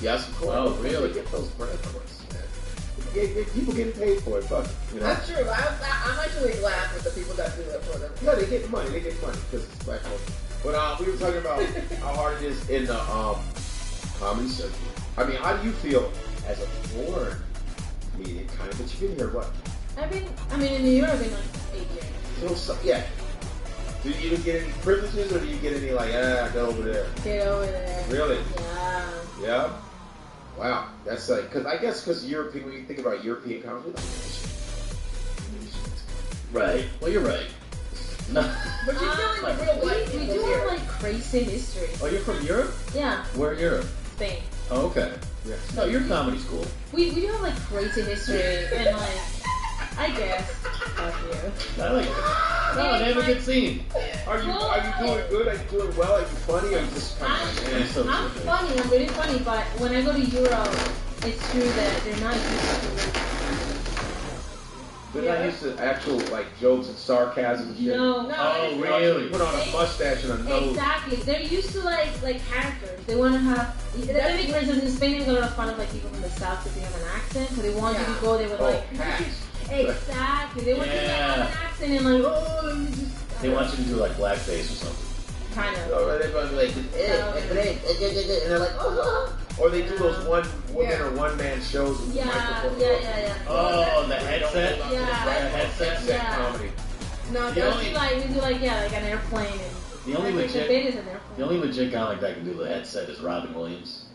Yes, of course. Oh, Of course really? They get those breadcrumbs, man. People getting paid for it, fuck. You know? That's true. I'm actually glad with the people that do it for them. Yeah, they get money. They get money because it's black culture. But we were talking about how hard it is in the comedy circuit. I mean, how do you feel as a foreign comedian, kind of? But you've been here what? in New York, I've been like 8 years. You know, yeah. Do you get any privileges, or do you get any like, go over there? Get over there. Really? Yeah. Yeah. Wow, that's like, because European, when you think about European comedy, like, Right. Well, you're right. No. But you're dealing with real black We people do here. have like crazy history. Oh, you're from Europe? Yeah, Where in Europe? Spain. Oh, okay. yeah. No, you're comedy's cool. We do have like crazy history and like I guess Fuck you. I like it. No, they have a good scene. Are you doing good? Are you doing well? Are you funny? Or are you just kind I'm, of so I'm stupid. funny, I'm really funny, but when I go to Europe, it's true that they're not used to they're not used to actual like jokes and sarcasm and shit? No. Oh, You really? put on a mustache and a nose. Exactly. They're used to like characters. They want to have. I think, for instance, in Spain, they got a lot of fun of like people from the south because they have an accent. So they want you to go there with like. hacks. Exactly. They want you to have an accent and like just. They want you to do like blackface or something. Kind of. Or they're going to be like, and they're like, or they do those one woman or one man shows with the microphone. Yeah. Oh, the headset? Yeah. The headset? Yeah. comedy. No, The only- we do like an airplane and. The only like, legit- The bit is an airplane. The only legit guy like that can do the headset is Robin Williams.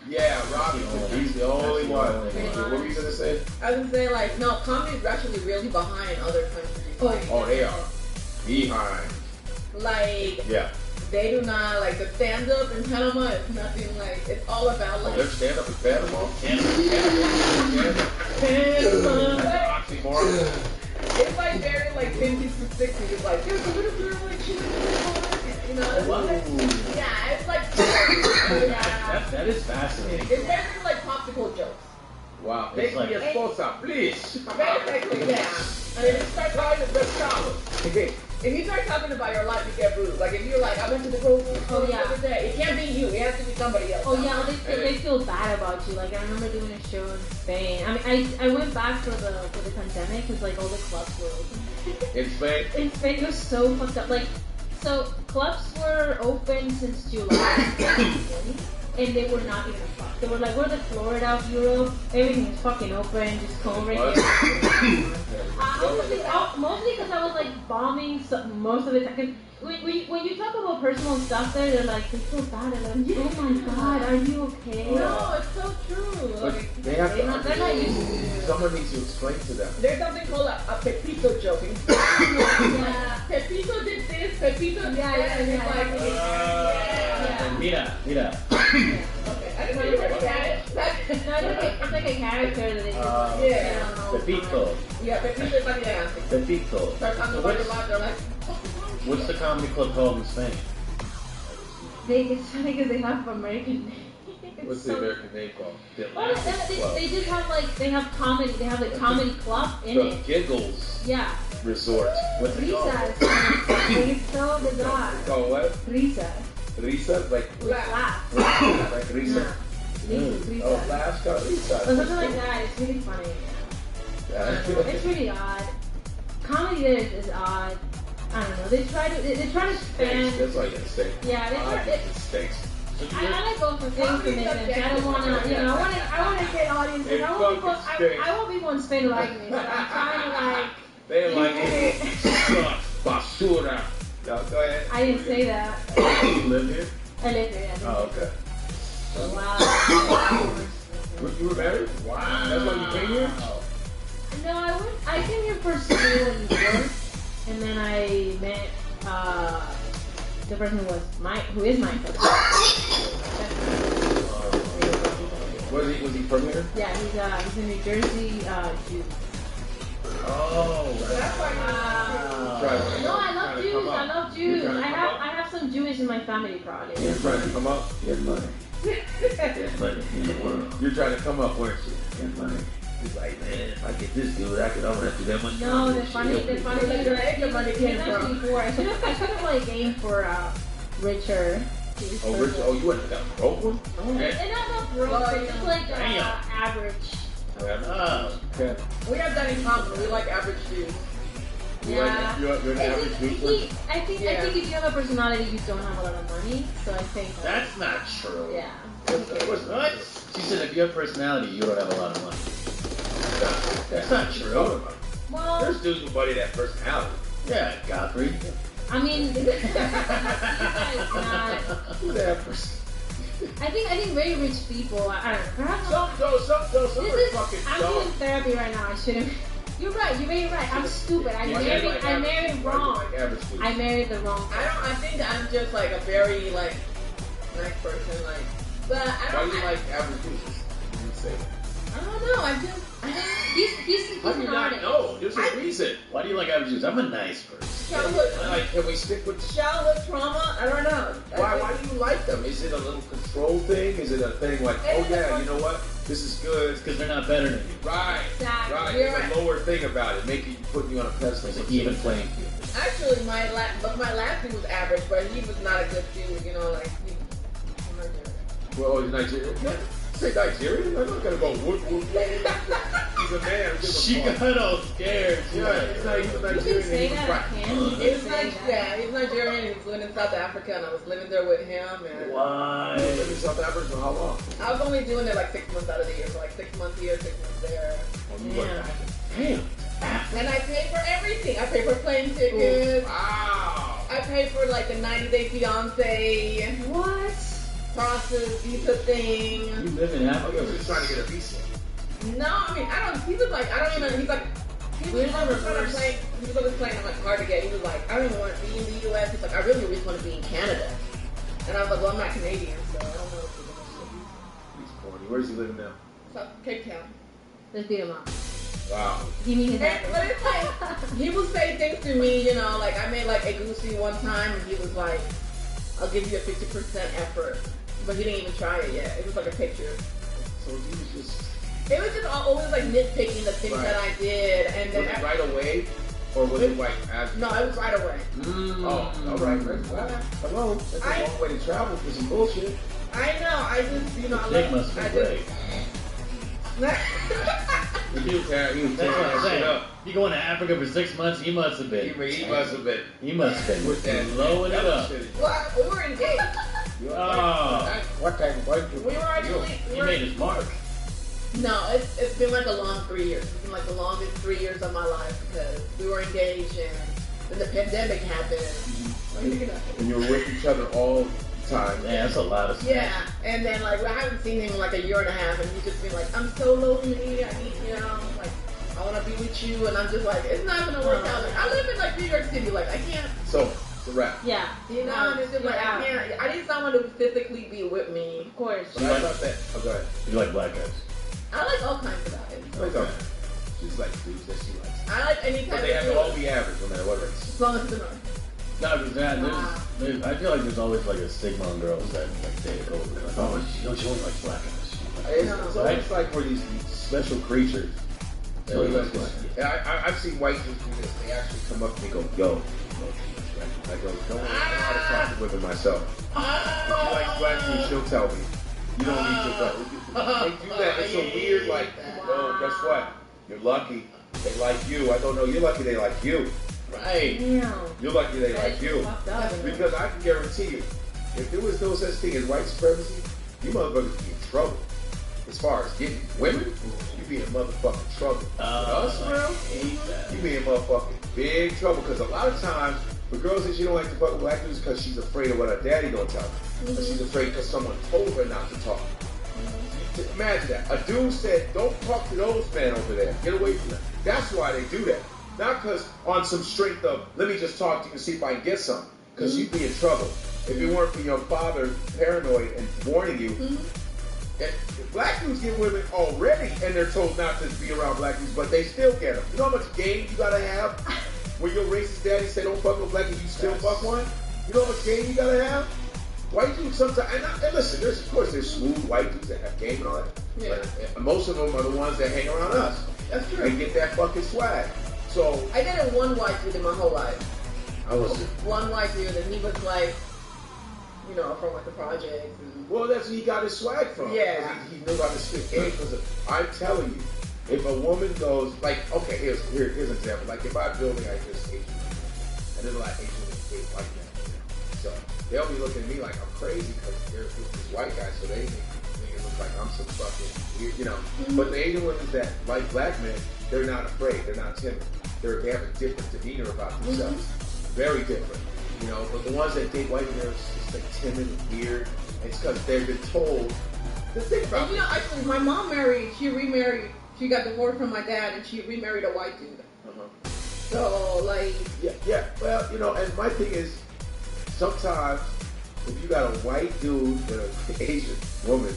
Yeah, Robbie, he's the only one. What were you going to say? I was gonna say like no, comedy is actually really behind other countries. Like, Oh, they are behind. like Yeah. they do not like the stand up in Panama is nothing like it's all about Oh, like their stand up in Panama? Canada. Oxymoron. it's like very like 50s to 60s. It's like there's a little bit of like shit, you know. It's like, yeah, it's like yeah. That is fascinating. It's basically like popsicle jokes. Wow. It's Make like- me a sponsor, please. Basically, yeah. And if you start talking the scholar, if you start talking about your life, you get rude. Like if you're like, I went to the grocery store the other day, it can't be you. It has to be somebody else. Oh yeah, they feel bad about you. Like I remember doing a show in Spain. I mean, I went back for the pandemic because like all the clubs were open. In Spain? In Spain, it was so fucked up. Like, so clubs were open since July, and they were not even fucked. They were like, we're the Florida of Europe. Everything is fucking open. Just come right here. Mostly because I was like bombing most of it. Cause when you talk about personal stuff there, they're like, they feel bad. They're like, oh my god, are you okay? No, it's so true. But Like, they have They're not used to it. Someone needs to explain to them. there's something called a Pepito joke. Yeah. Pepito did this, Pepito did Yeah, that. And it's yeah, like, yeah. Mira. okay, I didn't know you were Spanish. No, it's like a character that they just Yeah. I don't know. Pepito. Yeah, Pepito is like dancing. Pepito. Start talking about your life, they're like, What's the comedy club called in Spain? It's funny because they have American names. What's the American name called? Well, they just have like they have comedy. They have a comedy club in The it. Giggles Yeah. Resort. What's it called? Risas. It's so bizarre. Oh, what? Risas. Risa? Like, Laugh. like Risa? Risas. Oh, Alaska Risa. Or something like that. It's really funny. Yeah. It's really odd. Comedy there is odd. I don't know. They try to span. That's all you gotta say. Yeah, they try. It stinks. I like going for things to make sense. I don't want to, I want to get audiences. I want people in Spain to like me. So I'm trying to like. They like it. Sucks. Basura. No, go ahead. I didn't say that. You live here? I live here. Yeah. Oh, okay. Wow. You were married? Wow. That's why you came here? No, I came here for school in New York, and then I met the person who is my Was he from here? Yeah, he's in New Jersey, Jew. Oh, that's why No, I love Jews. I love Jews. You're trying to come up? I have some Jewish in my family, probably. You're trying to come up? Get money. Get money in the world. You're trying to come up, weren't you? Get money. He's like, man, if I get this dude, I could only have to do that much. No, the funny thing is the money came it's actually from. for I should have like aimed for richer. Oh, Rich, oh, you went to that broke one? Okay. And not broke, but just like average. Oh. Okay. We have that in common. We like average Jews. Yeah. You're an average dude. I think if you have a personality, you don't have a lot of money. So I think That's not true. yeah. What? She said if you have personality, you don't have a lot of money. That's not true. Well, There's dudes with money that personality. Yeah, Godfrey. I mean, you guys not. Who's that person? I think very rich people. I don't know. Perhaps Some this are is. fucking I'm dumb. doing therapy right now. I shouldn't. You're right. You're very right. I'm stupid. I married wrong. Like average dudes. I married the wrong. I think I'm just like a very like nice person. Like, but I Why don't. do you like average dudes? You say that. I don't know. I think He's How do you an not artist. know? There's a reason. Why do you like average Jews? I'm a nice person. Childhood, Can we stick with childhood trauma. I don't know. why do you like them? Is it a little control thing? Is it a thing like, oh yeah, you know what? This is good. Because they're not better than you. Right. Exactly. Right. You're There's a lower thing about it, making putting you on a pedestal. It's an even playing field. Actually, my last dude was average, but he was not a good dude. You know, like he. Well, he's Nigerian. Say Nigerian? I'm not gonna go whoop whoop. He's a man. She got all scared. Yeah, he's a You can Nigerian. say and he was that right. again. You He can was say like, that. yeah, he's Nigerian. He was living in South Africa, and I was living there with him. And Why? You lived in South Africa for how long? I was only doing it like 6 months out of the year, so like 6 months here, 6 months there. Oh, you Yeah. Damn. And I paid for everything. I paid for plane tickets. Wow. I paid for like the 90-day fiance What? process, visa thing. You live in Oh, Africa. you're just trying to get a visa. No, I mean, I don't. He was like, I don't even. He's like, he was Where's on the the trying to reverse? play. He was always playing. I'm like, hard to get. He was like, I don't even want to be in the U.S. He's like, I really just want to be in Canada. And I was like, well, I'm not Canadian, so I don't know if we're gonna He's corny. Where's he living now? so, Cape Town. Let's beat him up. Wow. Give me his And, but it's like, he would say things to me, you know, like I made like a goosey one time, and he was like, I'll give you a 50% effort. But he didn't even try it yet. It was like a picture. So he was just. It was just always like nitpicking the things Right. that I did, and Was then it right away, or was it like as? no, it was right away. Oh, all right. Wow. Hello. That's a long way to travel for some bullshit. I know. I just, you know, I Dick love. must be I great. He was tearing That's what I'm that shit saying. up. You going to Africa for 6 months? He must have been. He must have been He must have with that been blowing it up. shit. Well, we were engaged. Oh. What kind of wife? We were actually. He made his mark. No, it's been like a long 3 years. It's been like the longest 3 years of my life because we were engaged and then the pandemic happened. And you were with each other all the time. Man, that's a lot of stuff. Yeah, and then like I haven't seen him in like a year and a half, and he's just been like, I'm so lonely. I need, you know, like I want to be with you, and I'm just like, it's not gonna work out. Like I live in like New York City, like I can't, So, the rap. Yeah. you know, and it's just like I can't. I need someone to physically be with me. Of course. But I thought that. Oh, go ahead. You like black guys? I like all kinds of guys. Like, she's like dudes that she likes. I like any But type they have to all of dude, be average, no matter what race. as long as it's enough. No, because Wow. I feel like there's always like a stigma on girls that like date a girl. Like, oh, she only likes black guys. It's almost like for these special creatures. They only like black guys. I've seen white dudes do this. They actually come up to me and go, yo, I go, don't know how to talk to women myself. If she likes black dudes, she'll tell me. You don't need to go. They do that. It's so weird. Like, oh, guess what? You're lucky. They like you. I don't know. You're lucky they like you. Right. Damn. You're lucky they like you. Fucked up. Because I can guarantee you, if there was no such thing as white supremacy, you motherfuckers would be in trouble. As far as getting women, you be in motherfucking trouble. With us around, you be in motherfucking big trouble. Because a lot of times, for girls that she don't like to fuck with black dudes because she's afraid of what her daddy gonna tell her. Or she's afraid because someone told her not to talk. Imagine that. A dude said, don't talk to those men over there. Get away from them. That's why they do that. Not because on some strength of, let me just talk to you and see if I can get something. Because you'd be in trouble. If it weren't for your father paranoid and warning you. And black dudes get women already and they're told not to be around black dudes, but they still get them. You know how much game you gotta have? When your racist daddy say don't fuck with black and you still fuck one? You know how much game you gotta have? White dudes sometimes, and listen, of course there's smooth white dudes that have game and all that. Yeah. But most of them are the ones that hang around us. That's true. And get that fucking swag. So, I dated one white dude in my whole life. I was, One white dude, and he was like, you know, from like the projects. And well, that's where he got his swag from. Yeah. He knew how to spit game. Because I'm telling you, if a woman goes, like, okay, here's an example. Like, if I'm building, I just Asian women. And there's a lot of Asian women date white men. So, they'll be looking at me like I'm crazy because they're with this white guy, so they think it looks like I'm some fucking weird, you know. But the Asian women that like black men, they're not afraid. They're not timid. They have a different demeanor about themselves. Very different. You know, but the ones that date white men, they're just like timid and weird. It's because they've been told. The thing about And you know, actually, my mom she remarried, she got divorced from my dad, and she remarried a white dude. So, like, yeah. Well, you know, and my thing is, sometimes if you got a white dude and an Asian woman,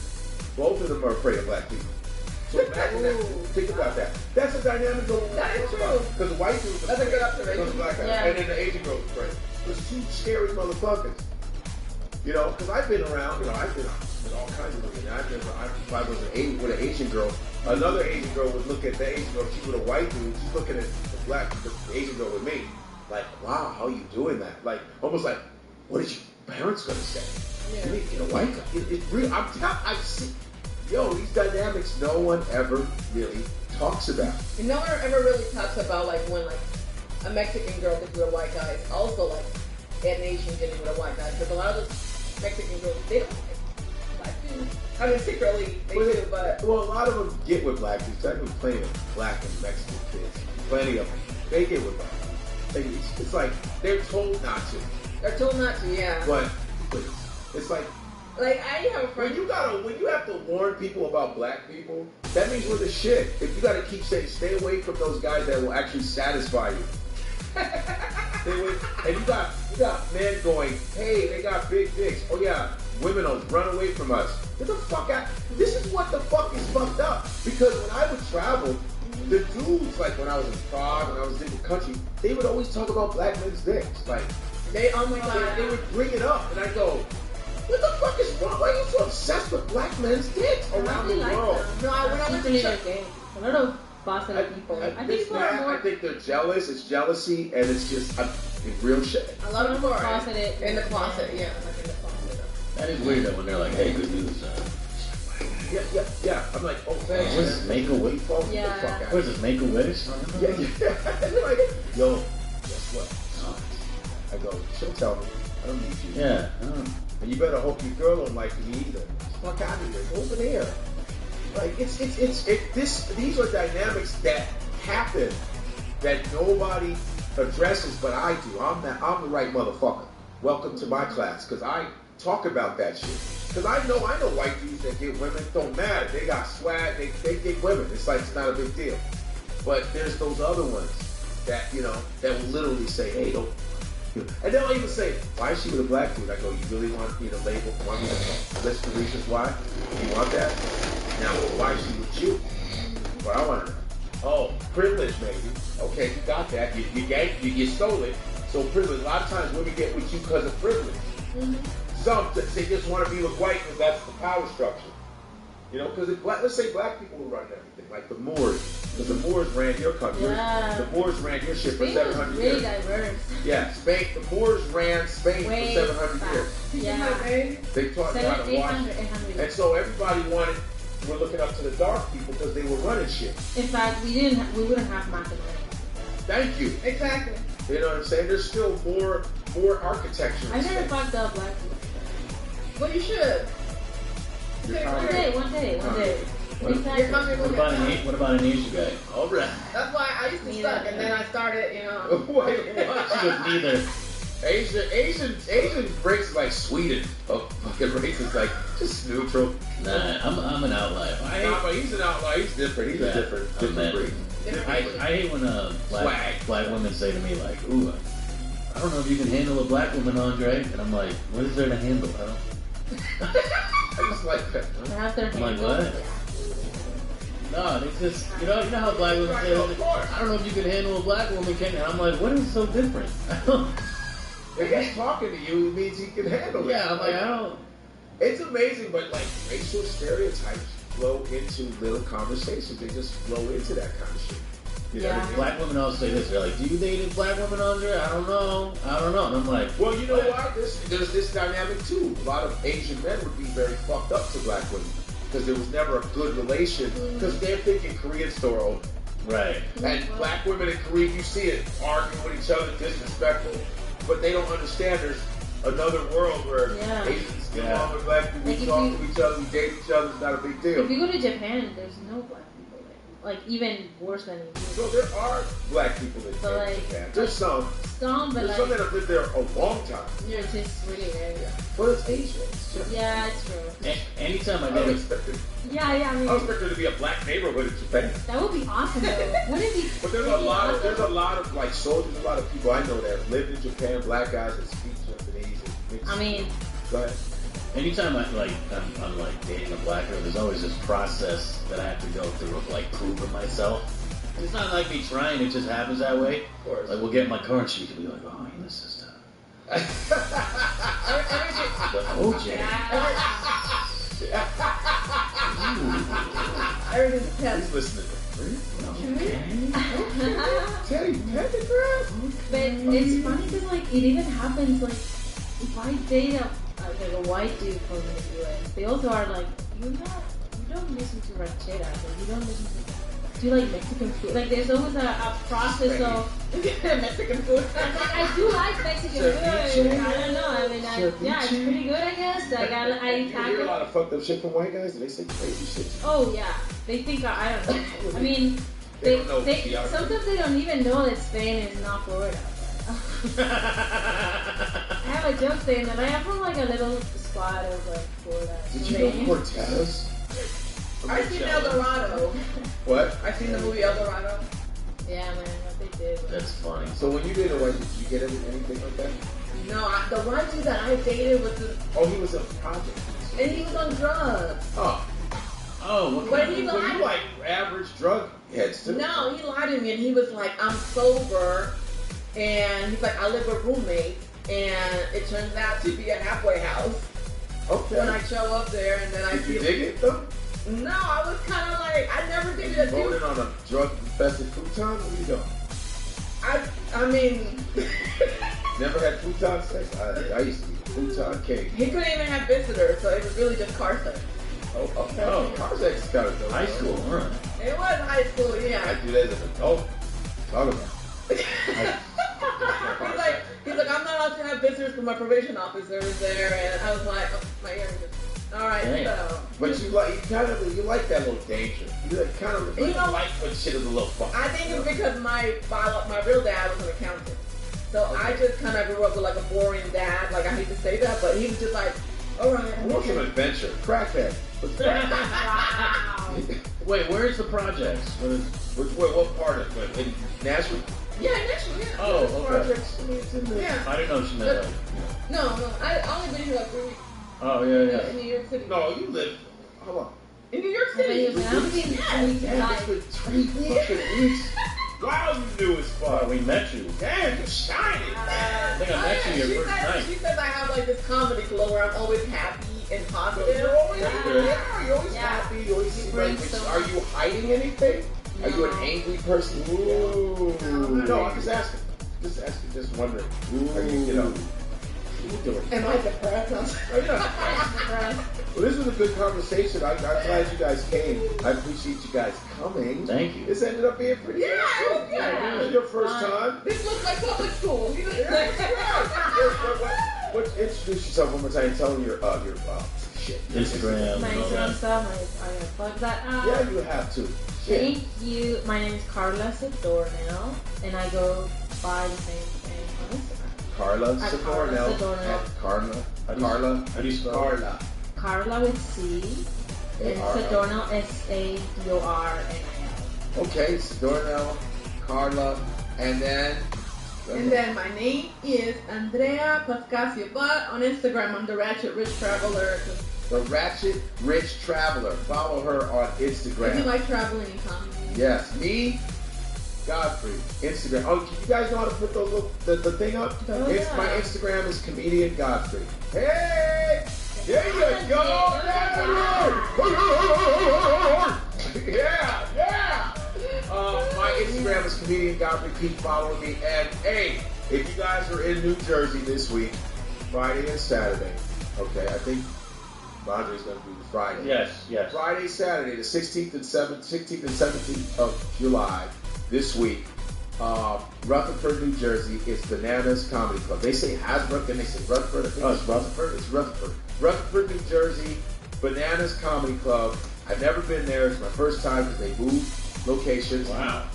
both of them are afraid of black people. So imagine that. Think about that. That's a dynamic going on. That is true. Because the white dudes are That's a good afraid observation. of the black guys. Yeah. And then the Asian girls are afraid. There's two scary motherfuckers. You know, because I've been around, I've been with all kinds of women. If I was with an Asian girl, another Asian girl would look at the Asian girl, she's with a white dude, she's looking at the Asian girl with me. Like, wow, how are you doing that? Like, almost like, what is your parents gonna say? Yeah. You need to get a white guy. It's real. I've seen, these dynamics no one ever really talks about. And no one ever really talks about like when like a Mexican girl gets with a white guy. It's also like an Asian getting with a white guy. Because a lot of those Mexican girls, they don't like black dudes. I mean, secretly they do, but well, a lot of them get with black dudes. I've been plenty of black and Mexican kids. Plenty of them. They get with black dudes. It's like they're told not to. they're told not to. Yeah. But it's like I have a friend. when you have to warn people about black people, that means we're the shit. If you gotta keep saying, stay away from those guys that will actually satisfy you. Stay away. And you got men going, hey, they got big dicks. Oh yeah, women will run away from us. Get the fuck out. This is what the fuck is fucked up. Because when I would travel, the dudes, like when I was in Prague, when I was in the country, they would always talk about black men's dicks. Like, Oh my god. they would bring it up, and I go, what the fuck is wrong? Why are you so obsessed with black men's dicks around the world? No, when I went to Secretly, they're gay. A lot of Boston people. I think people are more. I think they're jealous. It's jealousy, and it's just real shit. a lot of people are Closeted. in the closet. Yeah, like in the closet. That is weird though when they're like, hey, good news. Yeah. I'm like, oh, thanks. What is this, Make-A-Wish? Yeah. The fuck out. What is this, Make-A-Wish? Yeah. It's like, yo, guess what? I go, she'll tell me. I don't need you. Yeah. And you better hope your girl don't like me either. Fuck out of here. Go over there. Like these are dynamics that happen that nobody addresses, but I do. I'm the right motherfucker. Welcome to my class, because I talk about that shit. Because I know white dudes that get women, don't matter. They got swag, they get women. It's like it's not a big deal. But there's those other ones that, that will literally say, hey, don't. And they'll even say, why is she with a black dude? I go, you really want me to label, want me to list the reasons why? You want that? Now, why is she with you? What I want to know. Oh, privilege, maybe. Okay, you got that. You stole it. So privilege. A lot of times women get with you because of privilege. Mm-hmm. Some, they just want to be with white because that's the power structure. Because let's say black people will run everything, like the Moors. Because the Moors ran your country. Yeah. The Moors ran your shit for Spain 700 was years. really diverse. Yeah, Spain. The Moors ran Spain Way for 700 back. years. Yeah. They taught you how to watch. 800. And so everybody we're looking up to the dark people because they were running shit. In fact, we wouldn't have Machiavelli. Thank you. Exactly. You know what I'm saying? There's still more architecture. I never fucked up black people. Well, you should. One day. You're coming with it. What about an Asian guy? All right. That's why I used to suck, and then I started, Wait, She goes, neither. Asian breaks like Sweden. Oh, fucking race is like just neutral. Nah, I'm an outlier. But he's an outlier. He's different. He's a different breed. I hate when black women say to me like, ooh, I don't know if you can handle a black woman, Andre. And I'm like, what is there to handle? I just like that. I'm like, what? No, it's just, you know how black women say, I don't know if you can handle a black woman, can you? And I'm like, what is so different? If he's talking to you, it means he can handle it. Yeah, I'm like, I don't. It's amazing, but like racial stereotypes flow into little conversations. They just flow into that kind of shit. You know what I mean? Black women always say this. They're like, do you date a black woman, Andre? I don't know. And I'm like, well, you know what? There's this dynamic too. A lot of Asian men would be very fucked up to black women because there was never a good relation because they're thinking Korean store. Right. And black women in Korea, you see it, arguing with each other, disrespectful. But they don't understand there's another world where Asians get along with black people, we talk to each other, we date each other, it's not a big deal. If you go to Japan, there's no black people there. Like, even worse than in So there are black people that live in Japan. There's some. But there's like, some that have lived there a long time. You're just really rare. But it's Asian. Yeah, it's true. Anytime I I get expected. Yeah, I mean, I expect there to be a black neighborhood in Japan. that would be awesome though. Wouldn't it be? But there's a lot of like soldiers, a lot of people I know that have lived in Japan, black guys that speak Japanese and mixed. I mean, go ahead. anytime I'm like dating a black girl, there's always this process that I have to go through of like proving myself. It's not like me trying; it just happens that way. Of course. Like we'll get in my car and she can be like, "Oh, you listen to the OJ." Everything's a test. He's listening. Teddy Pendergrass? But it's funny because like it even happens like if I date a white dude from the US, they also are like you don't listen to rancheras or you don't listen to do like Mexican food. Like there's always a process of Mexican food. I do like Mexican food. I don't know. I mean, yeah, it's pretty good, I guess. I You hear a tackle. lot of fucked up shit from white guys, and they say crazy shit. Oh yeah, they think I don't know. I mean, They don't know geography. sometimes they don't even know that Spain is not Florida. I have a joke saying that I am from like a little spot of like Florida. Did you know Cortez? I've seen El Dorado. What? I've seen the movie El Dorado. Yeah, man, what they did. That's funny. So when you dated a white, did you get anything like that? No, the one dude that I dated was Oh, he was a project. and he was on drugs. Oh. Oh, what But kind he of... Well, you like average drug heads too. No, he lied to me and he was like, I'm sober. And he's like, I live with roommates. And it turns out to be a halfway house. Okay. When I show up there and then I Did you feel. dig it though? No, I was kind of like, I never did You a voted dude. on a drug-infested futon? What are you doing? I mean, Never had futon sex? I used to eat futon cake. he couldn't even have visitors, so it was really just car sex. Oh, okay. Oh. Car sex is kind of dope. High school, huh? It was high school, I yeah. do that as an adult. Talk about it. He's like, I'm not allowed to have visitors, but my probation officer is there, and I was like, oh, my earrings. All right, Damn. so But you like that little danger. You like kind of You know- like when shit is a little fucked. I think it's because my real dad was an accountant, so I just kind of grew up with like a boring dad. Like I hate to say that, but he was just like, all right, I want some adventure. Crackhead. What's crack? Wow. Wait, where's the projects? What part of it? In Nashville? Yeah, actually, yeah. Oh, okay. Projects. I mean, it's in there. Yeah. I didn't know she meant like... No, I only been here like 3 weeks. Oh, yeah. In New York City. No, you live. Hold on. In New York I bet City. he was like, I'm being Damn, it's been 3 fucking weeks. Wow, you knew as fuck. Oh, we met you. Damn, you shining. I think I met you your first night. She says I have like this comedy flow where I'm always happy and positive. You're always, Yeah. you're always Yeah. happy. You always seem bring like. so Are you hiding anything? Are you an No. angry person? Ooh. No, I'm just asking. Just wondering. Are you know? What are you doing? Am I depressed? Oh, yeah. Well, this was a good conversation. I'm glad you guys came. I appreciate you guys coming. Thank you. This ended up being pretty Yeah, it was good. Yeah. This is your first time. This looks like public school. You know? Introduce yourself one more time. Tell them your shit. Instagram. My and all that. Instagram stuff, I gotta plug that out. Yeah, you have to. Shit. Thank you. My name is Carla Sedornel, and I go by the same thing on Instagram. Carla At Sedornel. Carla Sedornel. At Carla. How do you spell it? Carla. Carla with C, and Sedornel Sadornil. Okay, Sedornel, Carla, and then. And then my name is Andrea Pascasio, but on Instagram I'm the Ratchet Rich Traveler. The Ratchet Rich Traveler. Follow her on If you Instagram. like traveling and comedy. Yes, me, Godfrey, Instagram. Oh, you guys know how to put those the thing up? Oh, It's yeah. my Instagram is comedian Godfrey. Hey, there you go. Yeah. My Instagram is comedian Godfrey. Keep following me. And hey, if you guys are in New Jersey this week, Friday and Saturday, okay, I think Andre's going to do the Friday. Yes. Friday, Saturday, the 16th and 17th of July, this week, Rutherford, New Jersey, is Bananas Comedy Club. They say Hasbrook, then they say Rutherford. I think it's Rutherford. It's Rutherford. Rutherford, New Jersey, Bananas Comedy Club. I've never been there. It's my first time because they moved locations. Wow.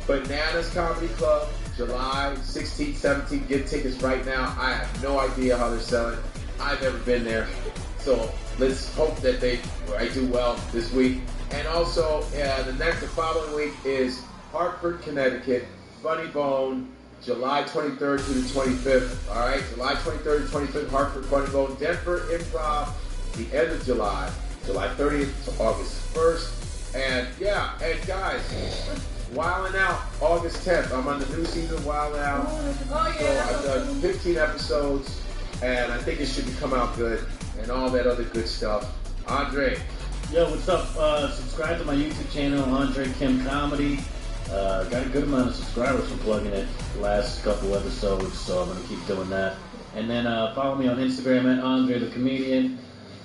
Bananas Comedy Club, July 16th, 17th. Get tickets right now. I have no idea how they're selling. I've never been there. So let's hope that I do well this week. And also, the following week is Hartford, Connecticut, Funny Bone, July 23rd to the 25th. All right, July 23rd to 25th, Hartford, Funny Bone, Denver Improv, the end of July, July 30th to August 1st. And yeah, and guys, Wildin' Out, August 10th. I'm on the new season of Wildin' Out. Oh, So yeah. I've done 15 episodes, and I think it should come out good, and all that other good stuff. Andre. Yo, what's up? Subscribe to my YouTube channel, Andre Kim Comedy. Got a good amount of subscribers from plugging it the last couple episodes, so I'm going to keep doing that. And then follow me on Instagram at Andre the Comedian.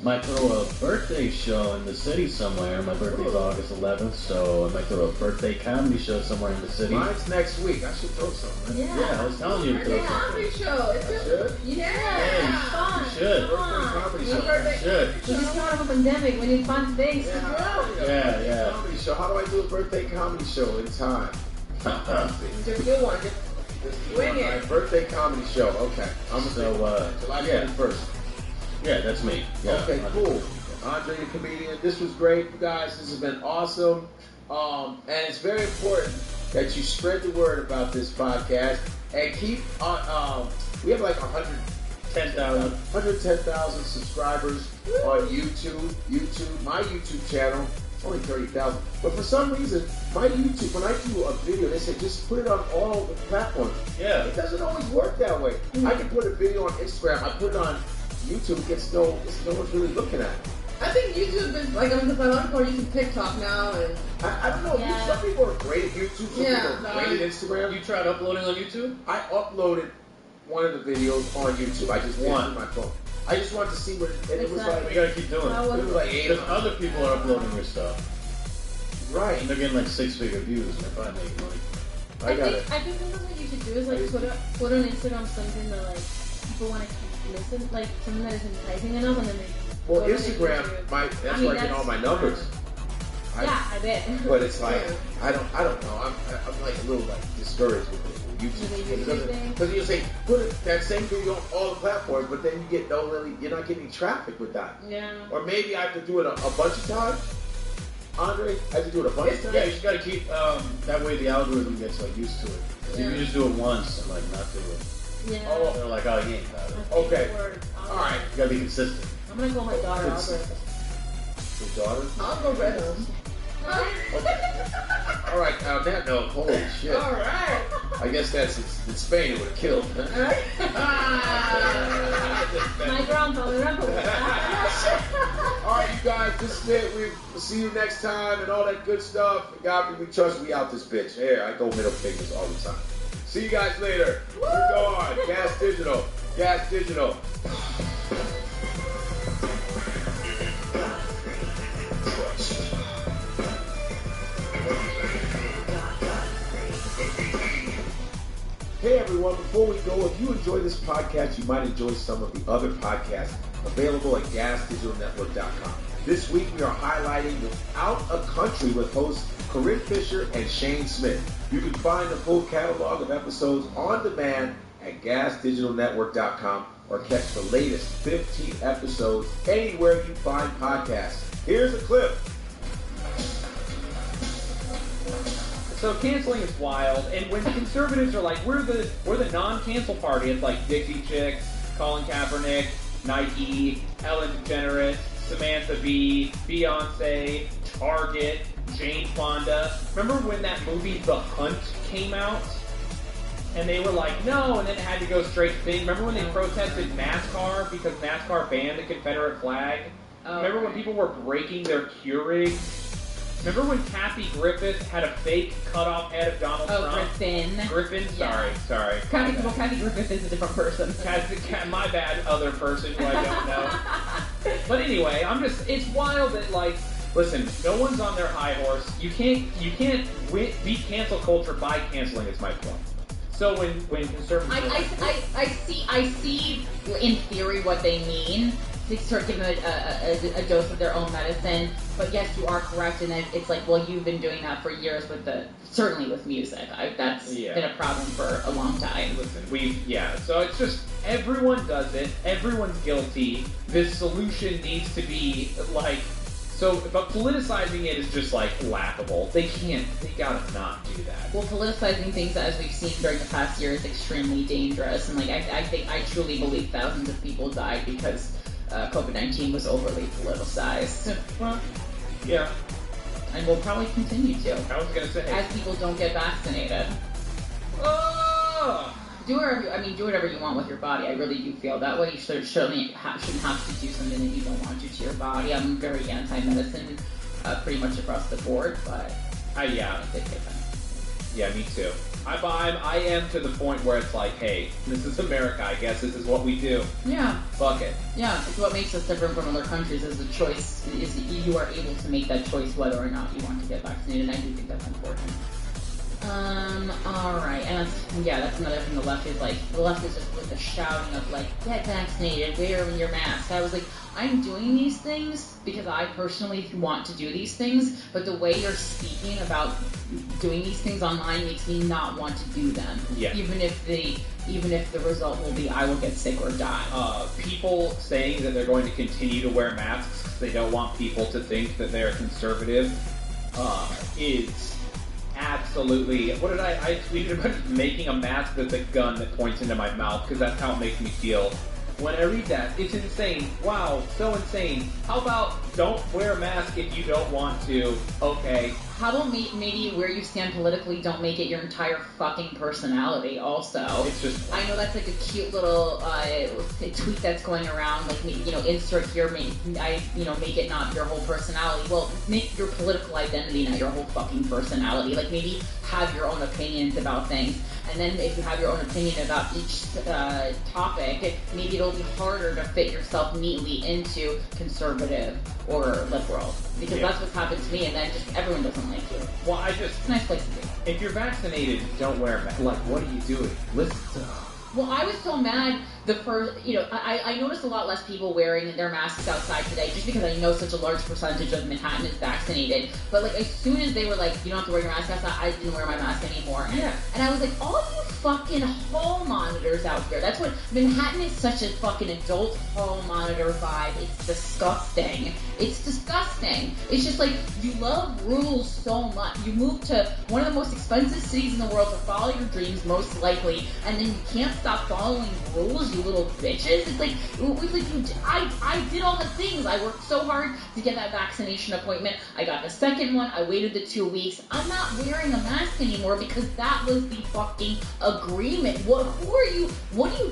Might throw a birthday show in the city somewhere. My birthday's August 11th, so I might throw a birthday comedy show somewhere in the city. Mine's next week. I should throw something. Yeah, I was telling you to throw Birthday comedy something. show. It's Should? Yeah. Fun. You should. Birthday comedy show. Birthday Should. We just came out of a pandemic. We need fun things to do. Yeah. Comedy show. How do I do a birthday comedy show in time? Just do one. Just wing My it. birthday comedy show. Okay. I'm So, July yeah. 21st. Yeah, that's me. Yeah, Okay, cool. Andre the Comedian, this was great, you guys. This has been awesome. And it's very important that you spread the word about this podcast and keep on. We have like 110,000 subscribers on YouTube. My YouTube channel, it's only 30,000. But for some reason, my YouTube, when I do a video, they say just put it on all the platforms. Yeah. It doesn't always work that way. I can put a video on Instagram, I put it on YouTube, no one's really looking at it. I think YouTube is like, because a lot of people are using TikTok now, and I don't know. Yeah. Some people are great at YouTube. Some Yeah. people are great at Instagram. You tried uploading on YouTube? I uploaded one of the videos on YouTube. I just did it One. on my phone. I just wanted to see what and it was Exactly. like. We gotta keep doing How it. was It was like Because 800. other people are uploading your stuff. Right. And they're getting like 6-figure views, and they're probably making money. I got it. I think sometimes what you should do is like put on Instagram something that like people want to listen, like something that is enticing enough, and then they. Well, go to Instagram, YouTube. that's I mean, where I get all my numbers. Yeah, I bet. But it's like I don't know. I'm like a little like discouraged with With the YouTube YouTube thing? because you say put that same video on all the platforms, but then you get you're not getting traffic with that. Yeah. Or maybe I have to do it a bunch of times. Andre, I have to do it a bunch of times. Yeah, you just gotta keep, that way the algorithm gets like used to it. If you just do it once and like not do it, Yeah. Oh, they're like, oh, you ain't got it. Okay. All right. You gotta be consistent. I'm gonna call my daughter. It's- Your daughter? algorithm. All right. On that note, holy shit. All right. I guess that's in Spain. It would have killed. Huh? My grandpa. All right, you guys. This is it. We'll see you next time and all that good stuff. God, we trust. We out this bitch. Here, I go middle fingers all the time. See you guys later. We're gone. Gas Digital. Gas Digital. Hey everyone, before we go, if you enjoy this podcast, you might enjoy some of the other podcasts available at gasdigitalnetwork.com. This week we are highlighting Without a Country with hosts Corinne Fisher and Shane Smith. You can find the full catalog of episodes on demand at gasdigitalnetwork.com or catch the latest 15 episodes anywhere you find podcasts. Here's a clip. So canceling is wild, and when conservatives are like, we're the non-cancel party, it's like Dixie Chicks, Colin Kaepernick, Nike, Ellen DeGeneres, Samantha Bee, Beyonce, Target, Jane Fonda. Remember when that movie The Hunt came out? And they were like, no, and then it had to go straight to thing. Remember when they protested NASCAR because NASCAR banned the Confederate flag? Remember when people were breaking their Keurigs? Remember when Kathy Griffith had a fake cut-off head of Donald Trump? Griffin? Sorry. Kathy Griffith is a different person. My bad, other person who I don't know. But anyway, it's wild that, like, listen, no one's on their high horse. You can't beat cancel culture by canceling, is my point. So when conservatives I see in theory what they mean. They start giving a dose of their own medicine, but yes, you are correct in that it's like, well, you've been doing that for years certainly with music. That's been a problem for a long time. Listen, so it's just, everyone does it, everyone's guilty, this solution needs to be, like, but politicizing it is just, like, laughable. They gotta not do that. Well, politicizing things, as we've seen during the past year, is extremely dangerous, and, like, I truly believe thousands of people died because COVID-19 was overly politicized. Well, yeah. And will probably continue to. I was gonna say. As people don't get vaccinated. Oh! Do whatever you want with your body. I really do feel that way. You shouldn't have to do something that you don't want to your body. I'm very anti-medicine, pretty much across the board, but yeah, me too. I am to the point where it's like, hey, this is America. I guess this is what we do. Yeah. Fuck it. Yeah, it's what makes us different from other countries is the choice. Is you are able to make that choice whether or not you want to get vaccinated. And I do think that's important. Alright, and that's another thing the left is like, the left is just with the shouting of like, get vaccinated, wear your mask. I was like, I'm doing these things because I personally want to do these things, but the way you're speaking about doing these things online makes me not want to do them. Yeah. Even if the result will be I will get sick or die. People saying that they're going to continue to wear masks because they don't want people to think that they're conservative, is absolutely. What did I tweeted about making a mask that's a gun that points into my mouth because that's how it makes me feel. When I read that, it's insane. Wow, so insane. How about don't wear a mask if you don't want to? Okay. How about maybe where you stand politically don't make it your entire fucking personality also? It's just... I know that's like a cute little tweet that's going around, like, insert here, make it not your whole personality. Well, make your political identity not your whole fucking personality. Like, maybe have your own opinions about things. And then if you have your own opinion about each topic, maybe it'll be harder to fit yourself neatly into conservative or liberal. Because that's what's happened to me, and then just everyone doesn't like you. Well, it's a nice place to be. If you're vaccinated, don't wear a mask. Like, what are you doing? Listen to... Well, I was so mad I noticed a lot less people wearing their masks outside today just because I know such a large percentage of Manhattan is vaccinated. But, like, as soon as they were like, you don't have to wear your mask outside, I didn't wear my mask anymore. And I was like, all you fucking hall monitors out there. That's what, Manhattan is such a fucking adult hall monitor vibe. It's disgusting. It's disgusting. It's just like, you love rules so much. You move to one of the most expensive cities in the world to follow your dreams, most likely, and then you can't stop following rules, you little bitches. It's like, I did all the things. I worked so hard to get that vaccination appointment. I got the second one. I waited the 2 weeks. I'm not wearing a mask anymore because that was the fucking agreement. What are you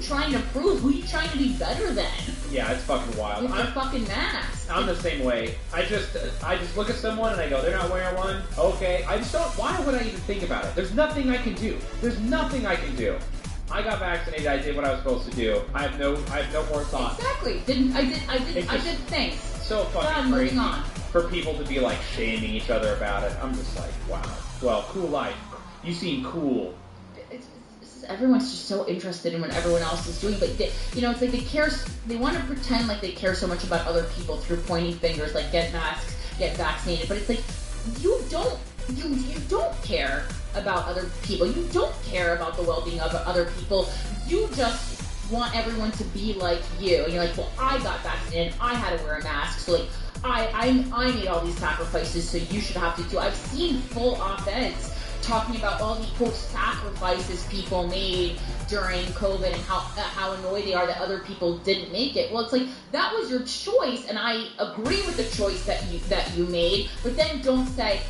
trying to prove? Who are you trying to be better than? Yeah, it's fucking wild. It's a fucking mask. I'm the same way. I just look at someone and I go, they're not wearing one. Okay. I just don't. Why would I even think about it? There's nothing I can do. I got vaccinated. I did what I was supposed to do. I have no more thought. Exactly. I did things. So fucking crazy for people to be like shaming each other about it. I'm just like, wow. Well, cool life. You seem cool. Everyone's just so interested in what everyone else is doing, but it's like they want to pretend like they care so much about other people through pointing fingers, like get masks, get vaccinated, but it's like, you don't care about other people, you don't care about the well-being of other people, you just want everyone to be like you, and you're like, well, I got vaccinated, I had to wear a mask, so like, I made all these sacrifices, so you should have to too. I've seen full op-eds talking about all the quote sacrifices people made during COVID and how annoyed they are that other people didn't make it. Well, it's like, that was your choice, and I agree with the choice that you made, but then don't say,